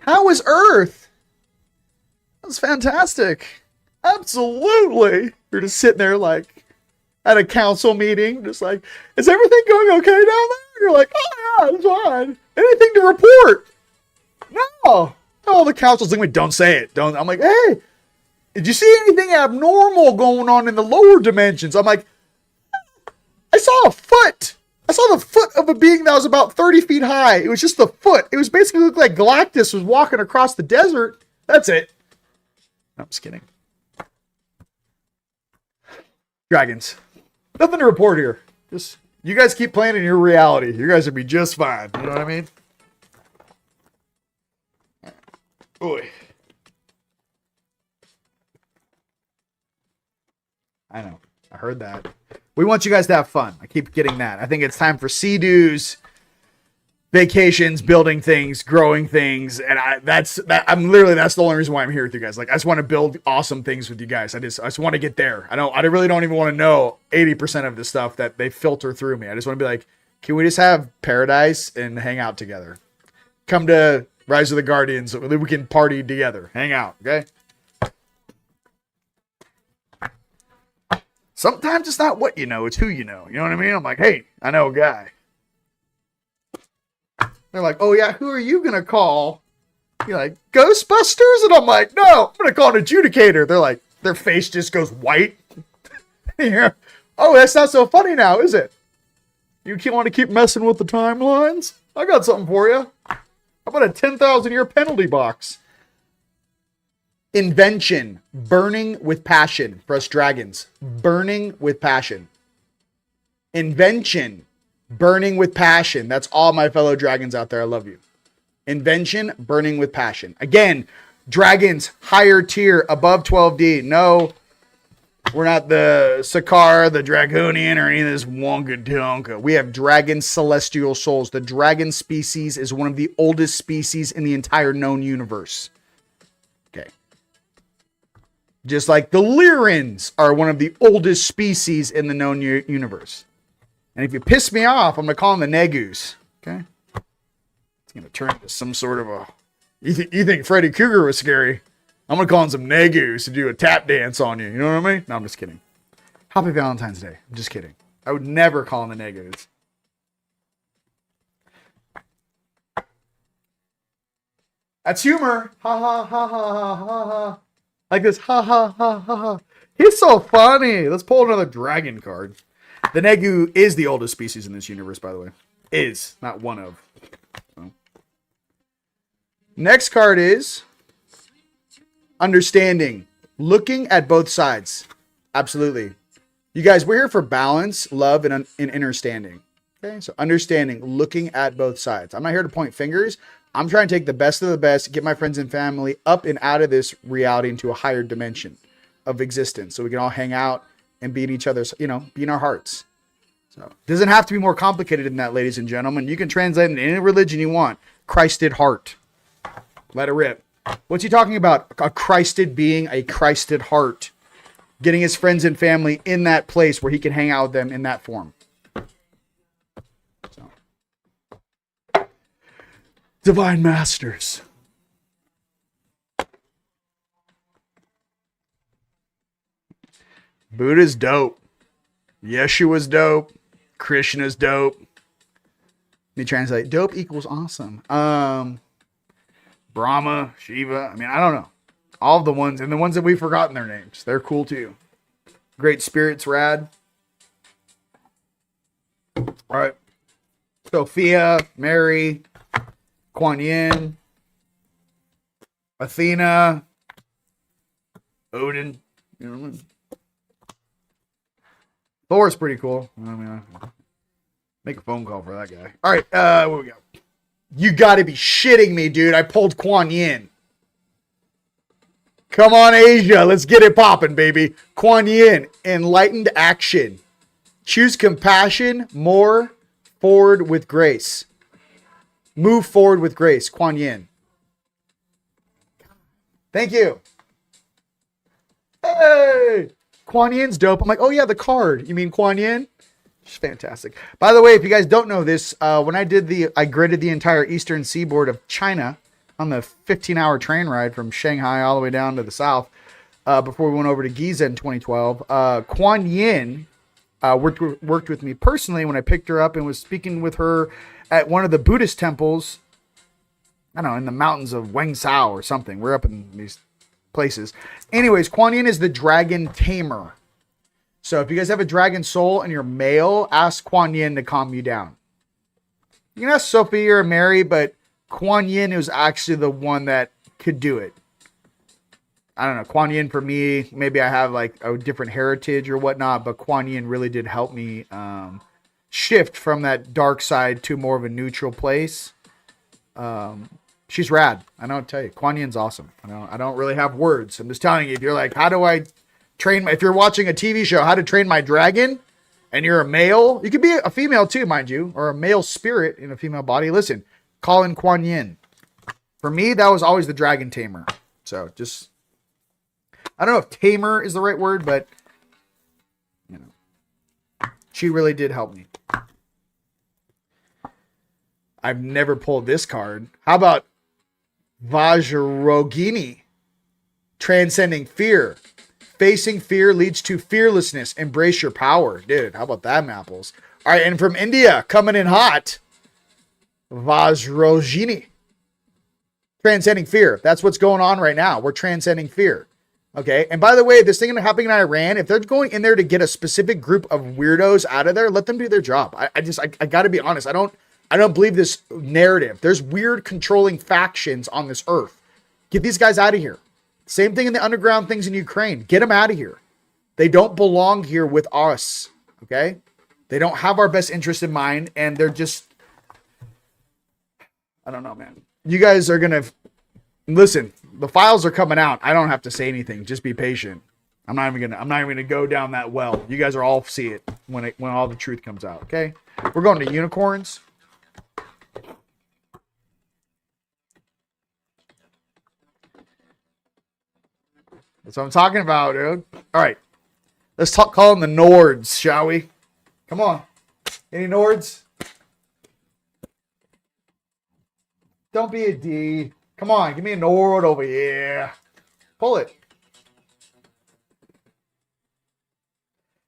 How was Earth? That was fantastic. Absolutely. You're just sitting there like at a council meeting, just like, is everything going okay down there? You're like, oh yeah, it's fine. Anything to report? No. Oh, the council's like, don't say it. Don't. I'm like, hey, did you see anything abnormal going on in the lower dimensions? I'm like, I saw a foot. I saw the foot of a being that was about 30 feet high. It was just the foot. It was basically looked like Galactus was walking across the desert. That's it. No, I'm just kidding. Dragons. Nothing to report here. Just you guys keep playing in your reality. You guys will be just fine. You know what I mean? Oy. I know. I heard that. We want you guys to have fun. I keep getting that. I think it's time for sea-doos, vacations, building things, growing things, and that's the only reason why I'm here with you guys. Like, I just want to build awesome things with you guys. I just want to get there. I really don't even want to know 80% of the stuff that they filter through me. I just want to be like, can we just have paradise and hang out together? Come to Rise of the Guardians, we can party together, hang out, okay? Sometimes it's not what you know, it's who you know. You know what I mean? I'm like, hey, I know a guy. They're like, oh yeah, who are you going to call? You're like, Ghostbusters? And I'm like, no, I'm going to call an adjudicator. They're like, their face just goes white. Yeah. Oh, that's not so funny now, is it? You want to keep messing with the timelines? I got something for you. How about a 10,000 year penalty box? Invention, burning with passion for us dragons. Burning with passion. Invention, burning with passion. That's all my fellow dragons out there. I love you. Invention, burning with passion. Again, dragons, higher tier, above 12D. No, we're not the Sakar, the Dragonian, or any of this wonka tonka. We have dragon celestial souls. The dragon species is one of the oldest species in the entire known universe. Okay. Just like the Lyrans are one of the oldest species in the known universe. And if you piss me off, I'm going to call them the Negus. Okay? It's going to turn into some sort of a... You think Freddy Krueger was scary? I'm going to call him some Negus to do a tap dance on you. You know what I mean? No, I'm just kidding. Happy Valentine's Day. I'm just kidding. I would never call him the Negus. That's humor. Ha ha ha ha ha ha ha. Like this, ha ha ha ha ha. He's so funny. Let's pull another dragon card. The Negu is the oldest species in this universe, by the way. Is, not one of. So. Next card is Understanding. Looking at both sides. Absolutely. You guys, we're here for balance, love, and understanding. Okay, so understanding, looking at both sides. I'm not here to point fingers. I'm trying to take the best of the best, get my friends and family up and out of this reality into a higher dimension of existence. So we can all hang out and be in each other's, be in our hearts. So it doesn't have to be more complicated than that, ladies and gentlemen. You can translate it in any religion you want. Christed heart. Let it rip. What's he talking about? A Christed being, a Christed heart. Getting his friends and family in that place where he can hang out with them in that form. Divine Masters. Buddha's dope. Yeshua's dope. Krishna's dope. Let me translate. Dope equals awesome. Brahma, Shiva. I mean, I don't know. All of the ones, and the ones that we've forgotten their names. They're cool too. Great Spirits, rad. All right. Sophia, Mary, Kuan Yin, Athena, Odin. You know what I mean? Thor's pretty cool. I mean, make a phone call for that guy. All right, what we got? You got to be shitting me, dude. I pulled Kuan Yin. Come on, Asia. Let's get it popping, baby. Kuan Yin, enlightened action. Choose compassion, more forward with grace. Move forward with grace. Kuan Yin. Thank you. Hey! Kuan Yin's dope. I'm like, oh yeah, the card. You mean Kuan Yin? It's fantastic. By the way, if you guys don't know this, when I gridded the entire eastern seaboard of China on the 15-hour train ride from Shanghai all the way down to the south, before we went over to Giza in 2012. Kuan Yin worked with me personally when I picked her up and was speaking with her at one of the Buddhist temples, I don't know, in the mountains of Wengsao or something. We're up in these places. Anyways, Kuan Yin is the dragon tamer. So if you guys have a dragon soul and you're male, ask Kuan Yin to calm you down. You can ask Sophie or Mary, but Kuan Yin is actually the one that could do it. I don't know, Kuan Yin for me, maybe I have like a different heritage or whatnot, but Kuan Yin really did help me shift from that dark side to more of a neutral place. She's rad. I don't tell you, Kuan Yin's awesome. I don't really have words. I'm just telling you, if you're like, how do I train if you're watching a TV show, how to train my dragon, and you're a male, you could be a female too, mind you, or a male spirit in a female body. Listen, call in Kuan Yin. For me, that was always the dragon tamer. So just, I don't know if tamer is the right word, but you know, she really did help me. I've never pulled this card. How about Vajrogini? Transcending fear. Facing fear leads to fearlessness. Embrace your power. Dude, how about that, Mapples? All right, and from India, coming in hot, Vajrogini. Transcending fear. That's what's going on right now. We're transcending fear. Okay, and by the way, this thing happening in Iran, if they're going in there to get a specific group of weirdos out of there, let them do their job. I got to be honest. I don't believe this narrative. There's weird controlling factions on this earth. Get these guys out of here. Same thing in the underground things in Ukraine. Get them out of here. They don't belong here with us. Okay? They don't have our best interest in mind, and they're just, I don't know, man. You guys are going to, listen, the files are coming out. I don't have to say anything. Just be patient. I'm not even gonna go down that well. You guys are all see it when all the truth comes out, okay? We're going to unicorns. That's what I'm talking about, dude. All right. Let's call them the Nords, shall we? Come on. Any Nords? Don't be a D. Come on, give me a Nord over here. Pull it.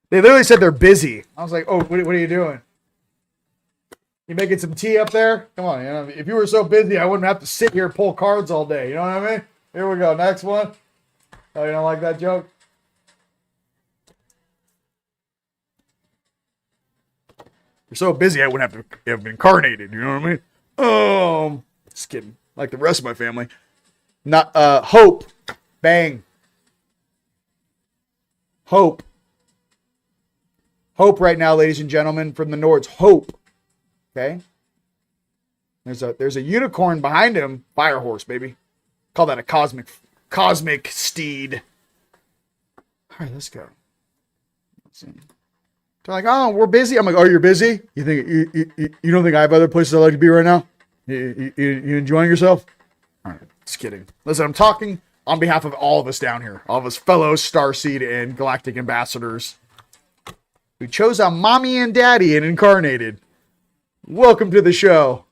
They literally said they're busy. I was like, oh, what are you doing? You making some tea up there? Come on, you know, if you were so busy, I wouldn't have to sit here and pull cards all day. You know what I mean? Here we go. Next one. Oh, you don't like that joke? You're so busy, I wouldn't have to have incarnated. You know what I mean? Just kidding. Like the rest of my family. Not Hope. Bang. Hope. Hope right now, ladies and gentlemen, from the Nords. Hope. Okay? There's a unicorn behind him. Fire horse, baby. Call that a cosmic steed. All right, let's go. Let's see. They're like, oh, we're busy. I'm like, oh, you're busy? You think you don't think I have other places I'd like to be right now? You enjoying yourself? All right, just kidding. Listen, I'm talking on behalf of all of us down here, all of us fellow Starseed and Galactic ambassadors who chose a mommy and daddy and incarnated. Welcome to the show.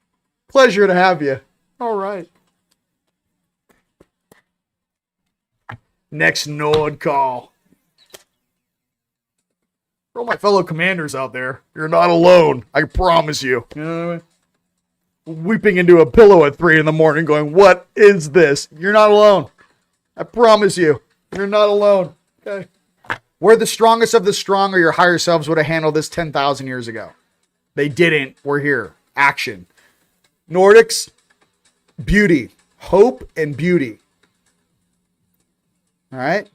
Pleasure to have you. All right. Next Nord call. For all my fellow commanders out there, you're not alone. I promise you. You know what I mean? Weeping into a pillow at 3 a.m. going, what is this? You're not alone. I promise you. You're not alone. Okay. We're the strongest of the strong, or your higher selves would have handled this 10,000 years ago. They didn't. We're here. Action. Nordics, beauty. Hope and beauty. All right.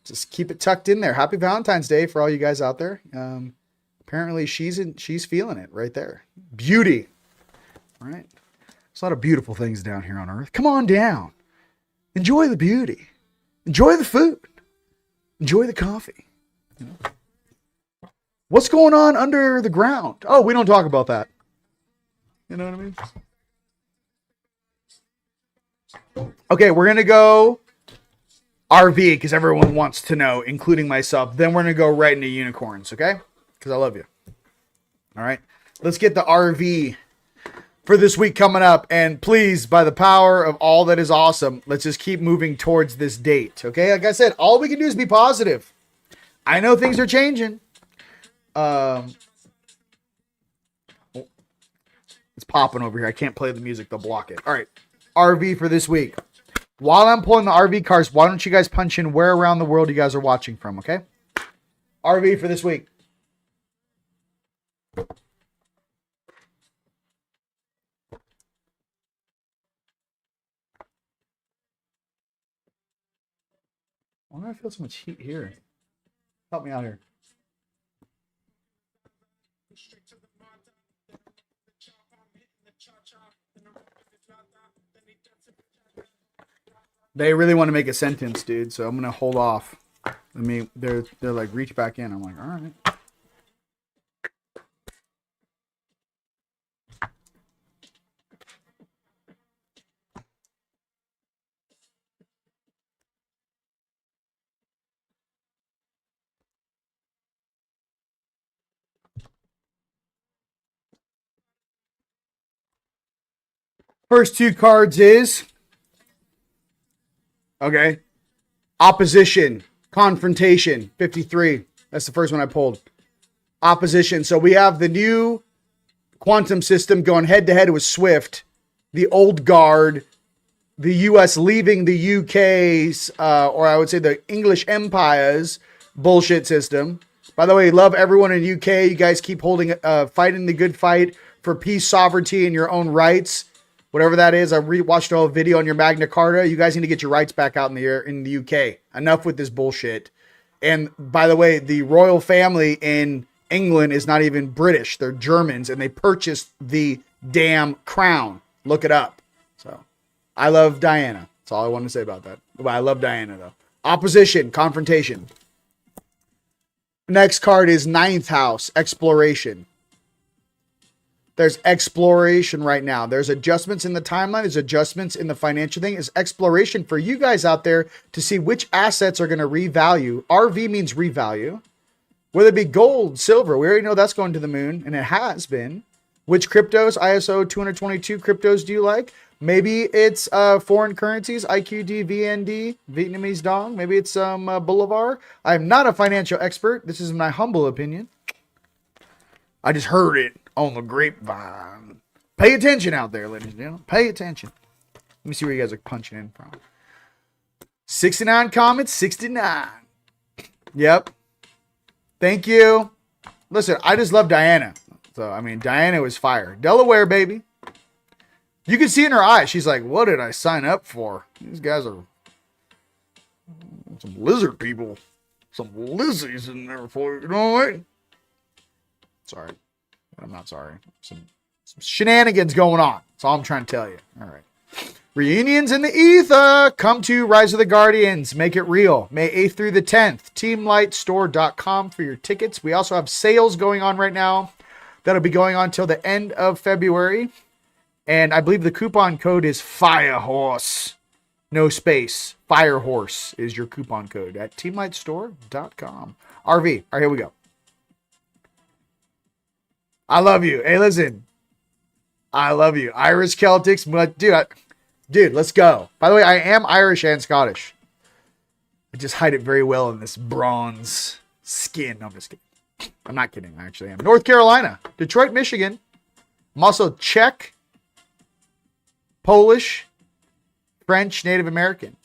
Just keep it tucked in there. Happy Valentine's Day for all you guys out there. Apparently she's feeling it right there. Beauty. All right. There's a lot of beautiful things down here on Earth. Come on down. Enjoy the beauty. Enjoy the food. Enjoy the coffee. You know? What's going on under the ground? Oh, we don't talk about that. You know what I mean? Okay, we're going to go RV, because everyone wants to know, including myself. Then we're going to go right into unicorns, okay? Because I love you. All right. Let's get the RV for this week coming up. And please, by the power of all that is awesome, let's just keep moving towards this date, okay? Like I said, all we can do is be positive. I know things are changing. It's popping over here. I can't play the music. They'll block it. All right. RV for this week. While I'm pulling the RV cards, why don't you guys punch in where around the world you guys are watching from, okay? RV for this week. Why do I feel so much heat here? Help me out here. They really want to make a sentence, dude, so I'm gonna hold off. I mean, they're like, reach back in. I'm like, all right. First two cards is, okay, opposition, confrontation, 53. That's the first one I pulled. Opposition. So we have the new quantum system going head to head with Swift, the old guard, the U.S. leaving the U.K.'s, or I would say the English Empire's bullshit system. By the way, love everyone in UK. You guys keep holding, fighting the good fight for peace, sovereignty, and your own rights. Whatever that is, I watched a whole video on your Magna Carta. You guys need to get your rights back out in the UK. Enough with this bullshit. And by the way, the royal family in England is not even British. They're Germans, and they purchased the damn crown. Look it up. So, I love Diana. That's all I want to say about that. But I love Diana, though. Opposition, confrontation. Next card is Ninth House, exploration. There's exploration right now. There's adjustments in the timeline. There's adjustments in the financial thing. It's exploration for you guys out there to see which assets are going to revalue. RV means revalue. Whether it be gold, silver. We already know that's going to the moon, and it has been. Which cryptos, ISO 222 cryptos do you like? Maybe it's foreign currencies, IQD, VND, Vietnamese dong. Maybe it's Bolivar. I'm not a financial expert. This is my humble opinion. I just heard it on the grapevine. Pay attention out there, ladies and gentlemen. Pay attention. Let me see where you guys are punching in from. 69 comments, 69. Yep. Thank you. Listen, I just love Diana. So, I mean, Diana was fire. Delaware, baby. You can see in her eyes. She's like, what did I sign up for? These guys are some lizard people. Some lizzies in there for you. You know what? Sorry. I'm not sorry. Some shenanigans going on. That's all I'm trying to tell you. All right. Reunions in the ether. Come to Rise of the Guardians. Make it real. May 8th through the 10th. TeamLightStore.com for your tickets. We also have sales going on right now. That'll be going on till the end of February. And I believe the coupon code is Firehorse. No space. Firehorse is your coupon code at TeamLightStore.com. RV. All right, here we go. I love you. Hey, listen. I love you. Irish Celtics. Dude, let's go. By the way, I am Irish and Scottish. I just hide it very well in this bronze skin. No, I'm just kidding. I'm not kidding. I actually am. North Carolina. Detroit, Michigan. I'm also Czech, Polish, French, Native American.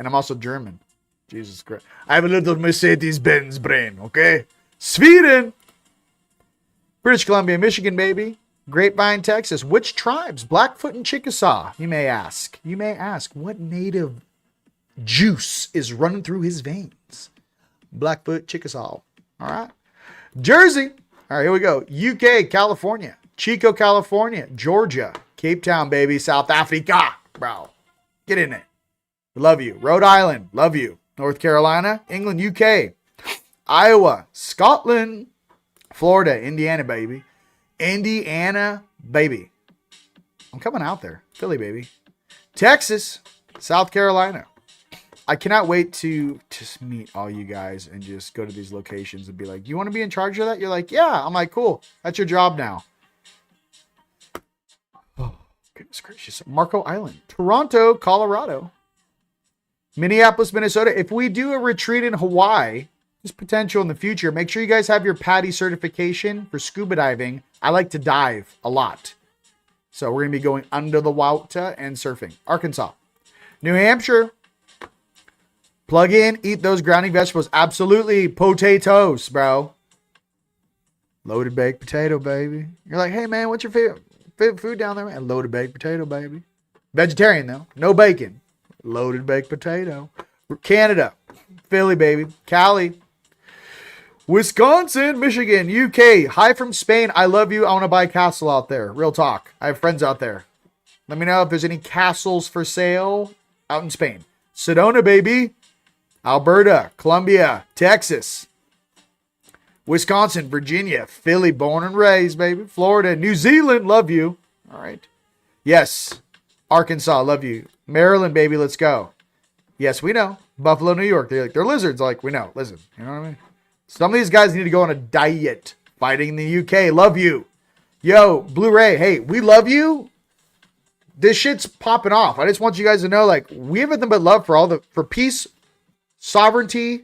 And I'm also German. Jesus Christ. I have a little Mercedes-Benz brain, okay? Sweden. British Columbia, Michigan, baby. Grapevine, Texas. Which tribes? Blackfoot and Chickasaw, you may ask. You may ask, what native juice is running through his veins? Blackfoot, Chickasaw. All right. Jersey. All right, here we go. UK, California. Chico, California. Georgia. Cape Town, baby. South Africa. Bro, get in it. Love you. Rhode Island. Love you. North Carolina. England, UK. Iowa. Scotland. Florida, Indiana, baby. Indiana, baby. I'm coming out there. Philly, baby. Texas, South Carolina. I cannot wait to just meet all you guys and just go to these locations and be like, you want to be in charge of that? You're like, yeah. I'm like, cool. That's your job now. Oh, goodness gracious. Marco Island, Toronto, Colorado, Minneapolis, Minnesota. If we do a retreat in Hawaii, there's potential in the future. Make sure you guys have your PADI certification for scuba diving. I like to dive a lot. So we're going to be going under the water and surfing. Arkansas, New Hampshire. Plug in, eat those grounding vegetables. Absolutely. Potatoes, bro. Loaded baked potato, baby. You're like, hey, man, what's your favorite food down there, man? Loaded baked potato, baby. Vegetarian, though. No bacon. Loaded baked potato. Canada. Philly, baby. Cali. Wisconsin, Michigan, UK. Hi from Spain. I love you. I want to buy a castle out there. Real talk. I have friends out there. Let me know if there's any castles for sale out in Spain. Sedona, baby. Alberta, Columbia, Texas, Wisconsin, Virginia, Philly, born and raised, baby. Florida, New Zealand, love you. All right. Yes. Arkansas, love you. Maryland, baby, let's go. Yes, we know. Buffalo, New York. They're lizards. Like, we know. Listen, you know what I mean? Some of these guys need to go on a diet. Fighting in the UK, love you. Yo, Blu-ray, hey, we love you. This shit's popping off. I just want you guys to know, like, we have nothing but love for peace, sovereignty,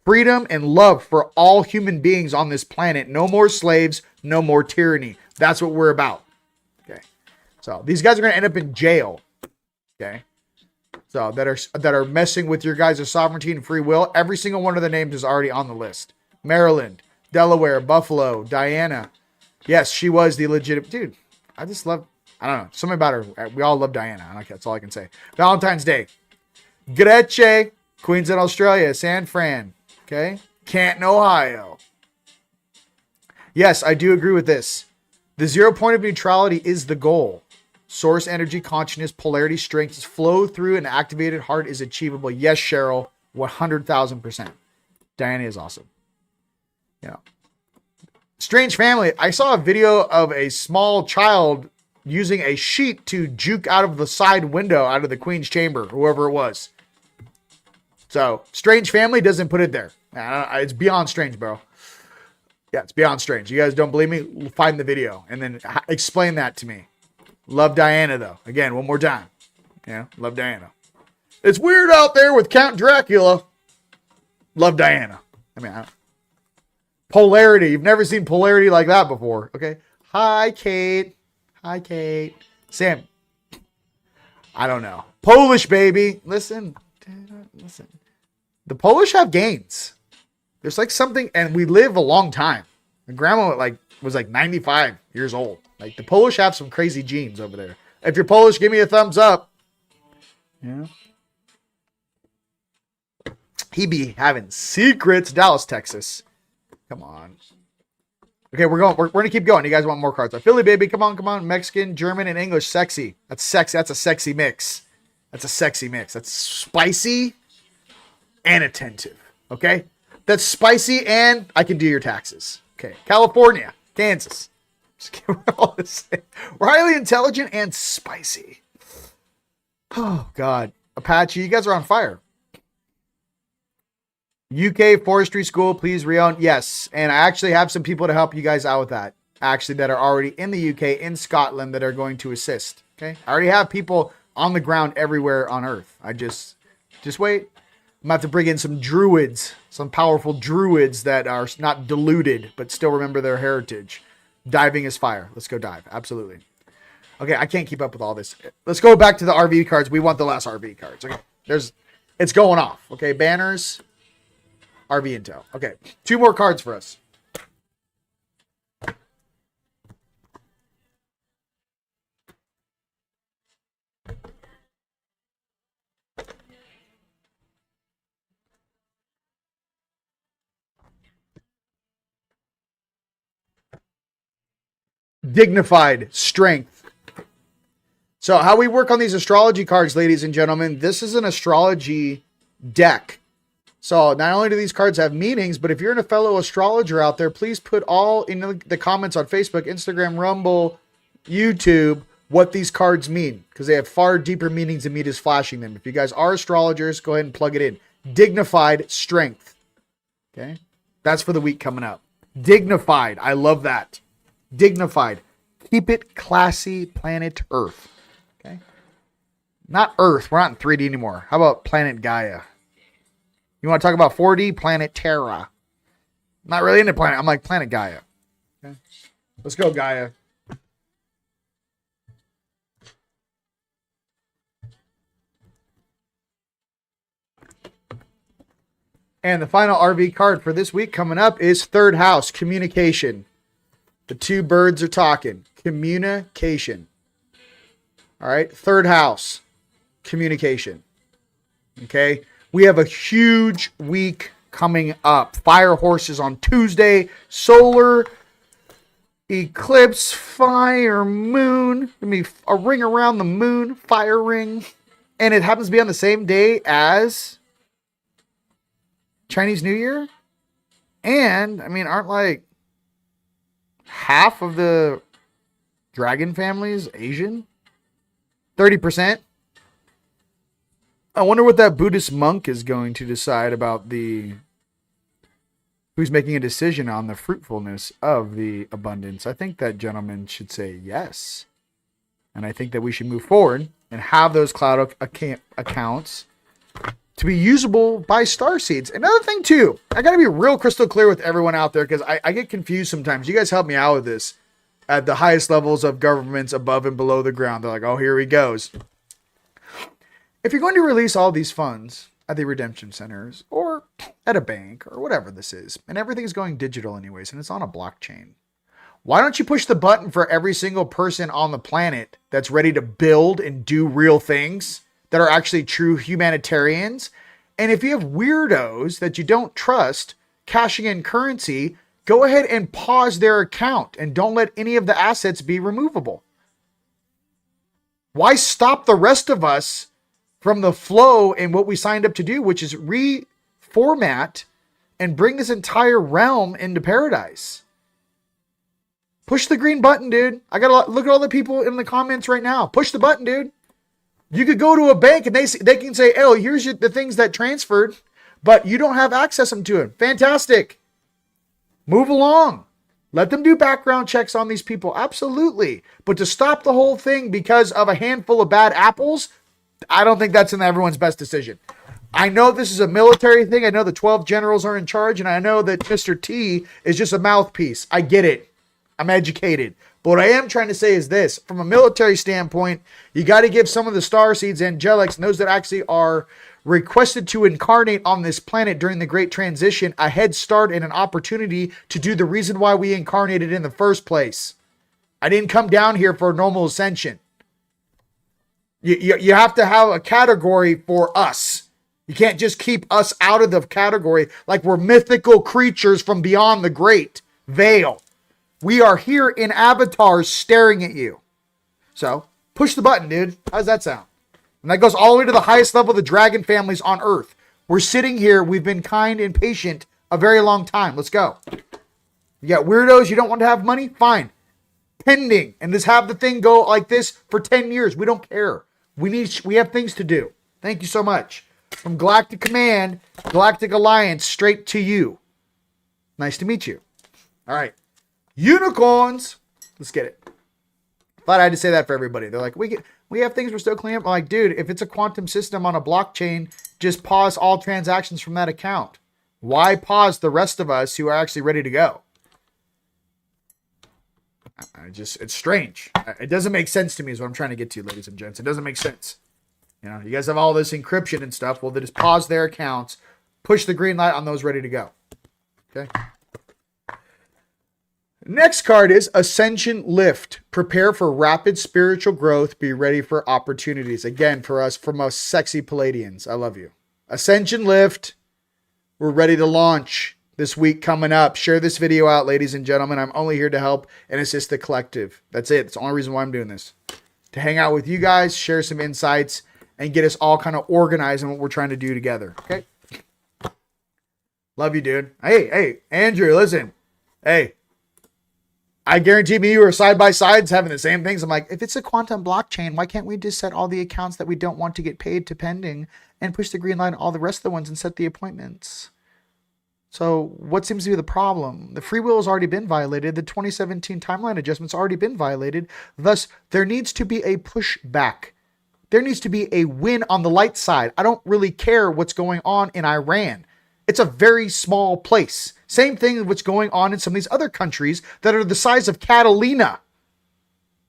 freedom, and love for all human beings on this planet. No more slaves, no more tyranny. That's what we're about. Okay. So these guys are going to end up in jail. Okay. So that are messing with your guys' sovereignty and free will. Every single one of the names is already on the list. Maryland, Delaware, Buffalo, Diana. Yes, she was the legitimate dude. I don't know. Something about her. We all love Diana. That's all I can say. Valentine's Day. Greche. Queensland, Australia, San Fran, okay? Canton, Ohio. Yes, I do agree with this. The 0 point of neutrality is the goal. Source energy, consciousness, polarity, strength, flow through an activated heart is achievable. Yes, Cheryl, 100,000%. Diana is awesome. Yeah. Strange family. I saw a video of a small child using a sheet to juke out of the side window out of the Queen's chamber, whoever it was. So, strange family doesn't put it there. It's beyond strange, bro. Yeah, it's beyond strange. You guys don't believe me? Find the video and then explain that to me. Love Diana, though. Again, one more time. Yeah, love Diana. It's weird out there with Count Dracula. Love Diana. Polarity. You've never seen polarity like that before. Okay. Hi, Kate. Hi, Kate. Sam. I don't know. Polish, baby. Listen. The Polish have gains. There's like something, and we live a long time. My grandma was 95 years old. Like, the Polish have some crazy genes over there. If you're Polish, give me a thumbs up. Yeah. He be having secrets. Dallas, Texas. Come on. Okay, we're gonna keep going. You guys want more cards? Philly, baby. Come on. Mexican, German, and English. Sexy. That's sexy. That's a sexy mix. That's spicy and attentive. Okay? That's spicy and I can do your taxes. Okay. California, Kansas. We're highly intelligent and spicy. Oh, God. Apache, you guys are on fire. UK Forestry School, please, Rion. Yes. And I actually have some people to help you guys out with that. Actually, that are already in the UK, in Scotland, that are going to assist. Okay? I already have people on the ground everywhere on Earth. I just wait. I'm going to have to bring in some druids, some powerful druids that are not deluded, but still remember their heritage. Diving is fire. Let's go dive. Absolutely. Okay, I can't keep up with all this. Let's go back to the RV cards. We want the last RV cards. Okay, it's going off. Okay, banners, RV intel. Okay, 2 more cards for us. Dignified strength. So how we work on these astrology cards, ladies and gentlemen, this is an astrology deck. So not only do these cards have meanings, but if you're a fellow astrologer out there, please put all in the comments on Facebook, Instagram, Rumble, YouTube, what these cards mean, because they have far deeper meanings than me just flashing them. If you guys are astrologers, go ahead and plug it in. Dignified strength. Okay. That's for the week coming up. Dignified. I love that. Dignified. Keep it classy, planet Earth. Okay. Not Earth. We're not in 3D anymore. How about planet Gaia? You want to talk about 4D? Planet Terra. Not really into planet. I'm like planet Gaia. Okay. Let's go, Gaia. And the final RV card for this week coming up is third house, communication. The two birds are talking. Communication. All right. Third house, communication. Okay. We have a huge week coming up. Fire horses on Tuesday. Solar eclipse, fire moon. I mean, a ring around the moon, fire ring. And it happens to be on the same day as Chinese New Year. And, I mean, aren't like half of the dragon families Asian? 30%? I wonder what that Buddhist monk is going to decide about who's making a decision on the fruitfulness of the abundance. I think that gentleman should say yes. And I think that we should move forward and have those cloud accounts to be usable by starseeds. Another thing too, I got to be real crystal clear with everyone out there, because I get confused sometimes. You guys help me out with this at the highest levels of governments above and below the ground. They're like, oh, here he goes. If you're going to release all these funds at the redemption centers or at a bank or whatever this is, and everything is going digital anyways, and it's on a blockchain, why don't you push the button for every single person on the planet that's ready to build and do real things that are actually true humanitarians? And if you have weirdos that you don't trust cashing in currency, go ahead and pause their account and don't let any of the assets be removable. Why stop the rest of us from the flow and what we signed up to do, which is reformat and bring this entire realm into paradise? Push the green button, dude. I gotta look at all the people in the comments right now. Push the button, dude. You could go to a bank and they can say, oh, here's the things that transferred, but you don't have access to them. Fantastic. Move along. Let them do background checks on these people. Absolutely. But to stop the whole thing because of a handful of bad apples, I don't think that's in everyone's best decision. I know this is a military thing. I know the 12 generals are in charge, and I know that Mr. T is just a mouthpiece. I get it. I'm educated. But what I am trying to say is this. From a military standpoint, you got to give some of the starseeds, angelics, and those that actually are requested to incarnate on this planet during the Great Transition a head start and an opportunity to do the reason why we incarnated in the first place. I didn't come down here for a normal ascension. You have to have a category for us. You can't just keep us out of the category like we're mythical creatures from beyond the great veil. We are here in avatars staring at you. So, push the button, dude. How's that sound? And that goes all the way to the highest level of the dragon families on Earth. We're sitting here. We've been kind and patient a very long time. Let's go. You got weirdos. You don't want to have money? Fine. Pending. And just have the thing go like this for 10 years. We don't care. We have things to do. Thank you so much. From Galactic Command, Galactic Alliance, straight to you. Nice to meet you. All right. Unicorns. Let's get it. Thought I had to say that for everybody. They're like, we have things we're still cleaning up. I'm like, dude, if it's a quantum system on a blockchain, just pause all transactions from that account. Why pause the rest of us who are actually ready to go? It's strange. It doesn't make sense to me is what I'm trying to get to, ladies and gents. It doesn't make sense. You know, you guys have all this encryption and stuff. Well, they just pause their accounts, push the green light on those ready to go. Okay. Next card is Ascension Lift. Prepare for rapid spiritual growth. Be ready for opportunities. Again, for us, from us sexy Palladians. I love you. Ascension Lift. We're ready to launch this week coming up. Share this video out, ladies and gentlemen. I'm only here to help and assist the collective. That's it. That's the only reason why I'm doing this. To hang out with you guys, share some insights, and get us all kind of organized in what we're trying to do together. Okay? Love you, dude. Hey, Andrew, listen. Hey. I guarantee me you are side by sides having the same things. I'm like, if it's a quantum blockchain, why can't we just set all the accounts that we don't want to get paid to pending and push the green light on all the rest of the ones and set the appointments? So what seems to be the problem? The free will has already been violated. The 2017 timeline adjustments already been violated. Thus, there needs to be a pushback. There needs to be a win on the light side. I don't really care what's going on in Iran. It's a very small place. Same thing with what's going on in some of these other countries that are the size of Catalina.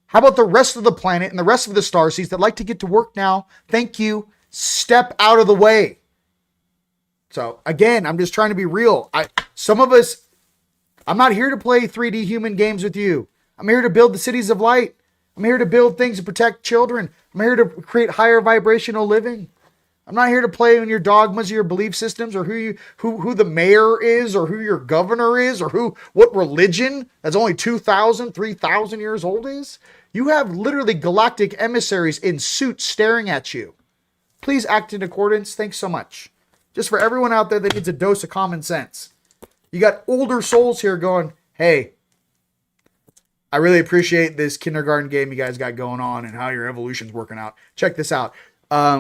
How about the rest of the planet and the rest of the starseeds that like to get to work now? Thank you. Step out of the way. So again, I'm just trying to be real. Some of us, I'm not here to play 3D human games with you. I'm here to build the cities of light. I'm here to build things to protect children. I'm here to create higher vibrational living. I'm not here to play on your dogmas or your belief systems or who the mayor is or who your governor is or what religion that's only 2,000, 3,000 years old is. You have literally galactic emissaries in suits staring at you. Please act in accordance. Thanks so much. Just for everyone out there that needs a dose of common sense. You got older souls here going, hey, I really appreciate this kindergarten game you guys got going on and how your evolution's working out. Check this out.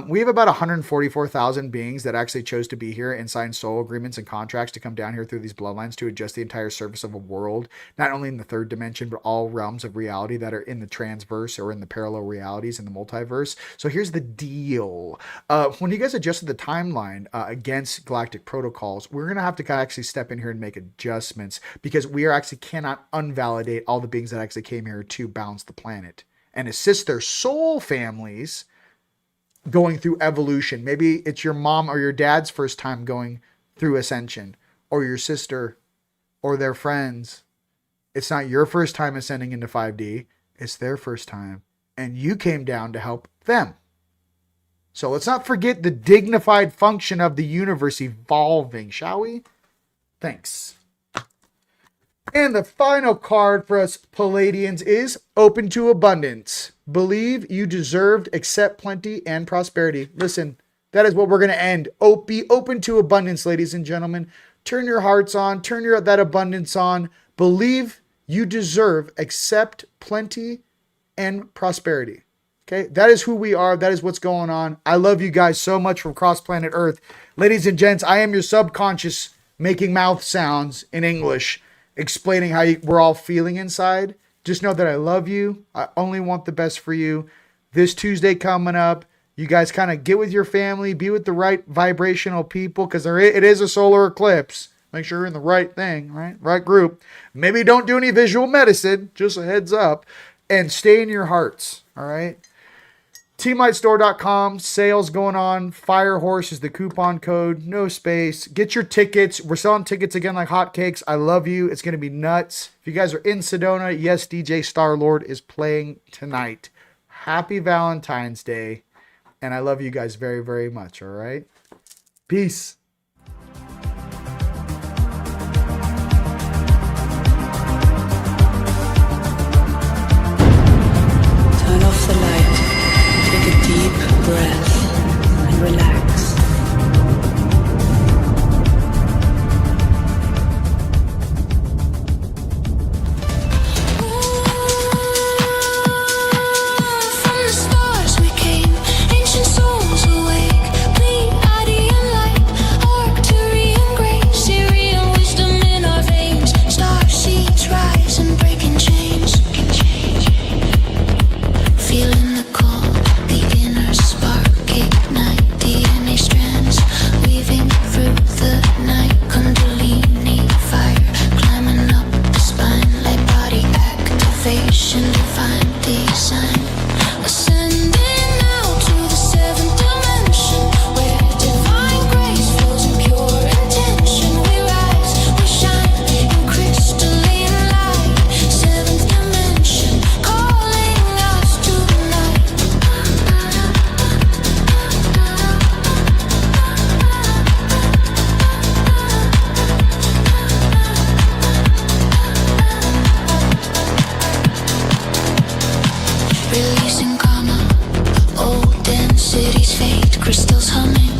We have about 144,000 beings that actually chose to be here and sign soul agreements and contracts to come down here through these bloodlines to adjust the entire surface of a world, not only in the third dimension, but all realms of reality that are in the transverse or in the parallel realities in the multiverse. So here's the deal. When you guys adjusted the timeline against galactic protocols, we're going to have to actually step in here and make adjustments because we are actually cannot unvalidate all the beings that actually came here to balance the planet and assist their soul families going through evolution. Maybe it's your mom or your dad's first time going through ascension, or your sister or their friends. It's not your first time ascending into 5D. It's their first time. And you came down to help them. So let's not forget the dignified function of the universe evolving, shall we? Thanks. And the final card for us Palladians is Open to Abundance. Believe you deserved, accept plenty and prosperity. Listen, that is what we're going to end. Be open to abundance, ladies and gentlemen. Turn your hearts on. Turn that abundance on. Believe you deserve, accept plenty and prosperity. Okay, that is who we are. That is what's going on. I love you guys so much from Cross Planet Earth. Ladies and gents, I am your subconscious making mouth sounds in English, explaining how we're all feeling inside. Just know that I love you. I only want the best for you. This Tuesday coming up, you guys kind of get with your family, be with the right vibrational people, because it is a solar eclipse. Make sure you're in the right thing, right group. Maybe don't do any visual medicine, just a heads up, and stay in your hearts, all right? TeamLightStore.com, sales going on. Firehorse is the coupon code. No space. Get your tickets. We're selling tickets again like hotcakes. I love you. It's going to be nuts. If you guys are in Sedona, yes, DJ Starlord is playing tonight. Happy Valentine's Day. And I love you guys very, very much. All right? Peace. Turn off the light. Take a deep breath and relax. From the stars we came, ancient souls awake, Pleiadian light, Arcturian grace, Rion wisdom in our veins, star seeds rise and breaking chains. Feeling the call, the inner spark, ignite DNA strands, weaving through the night, Kundalini fire, climbing up the spine, like body activation, divine design, ascending now to the seventh dimension, where divine grace flows in pure intention. We rise, we shine in crystalline light, seventh dimension, calling us tonight. Releasing karma, old densities fade, crystals humming,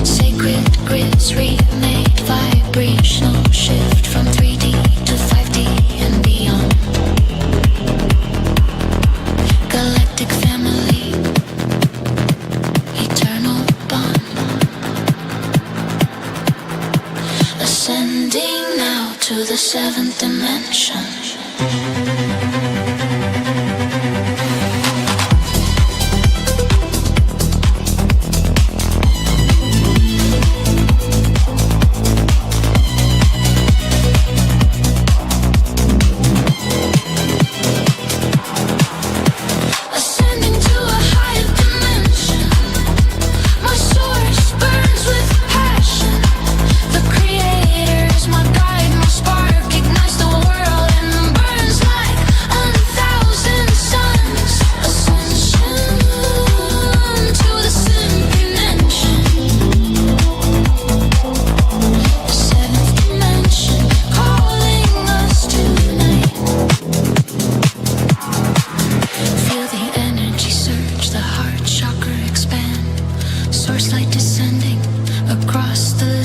sacred grids remade, vibrational shift from 3D to 5D and beyond. galactic family, eternal bond. Ascending now to the seventh dimension.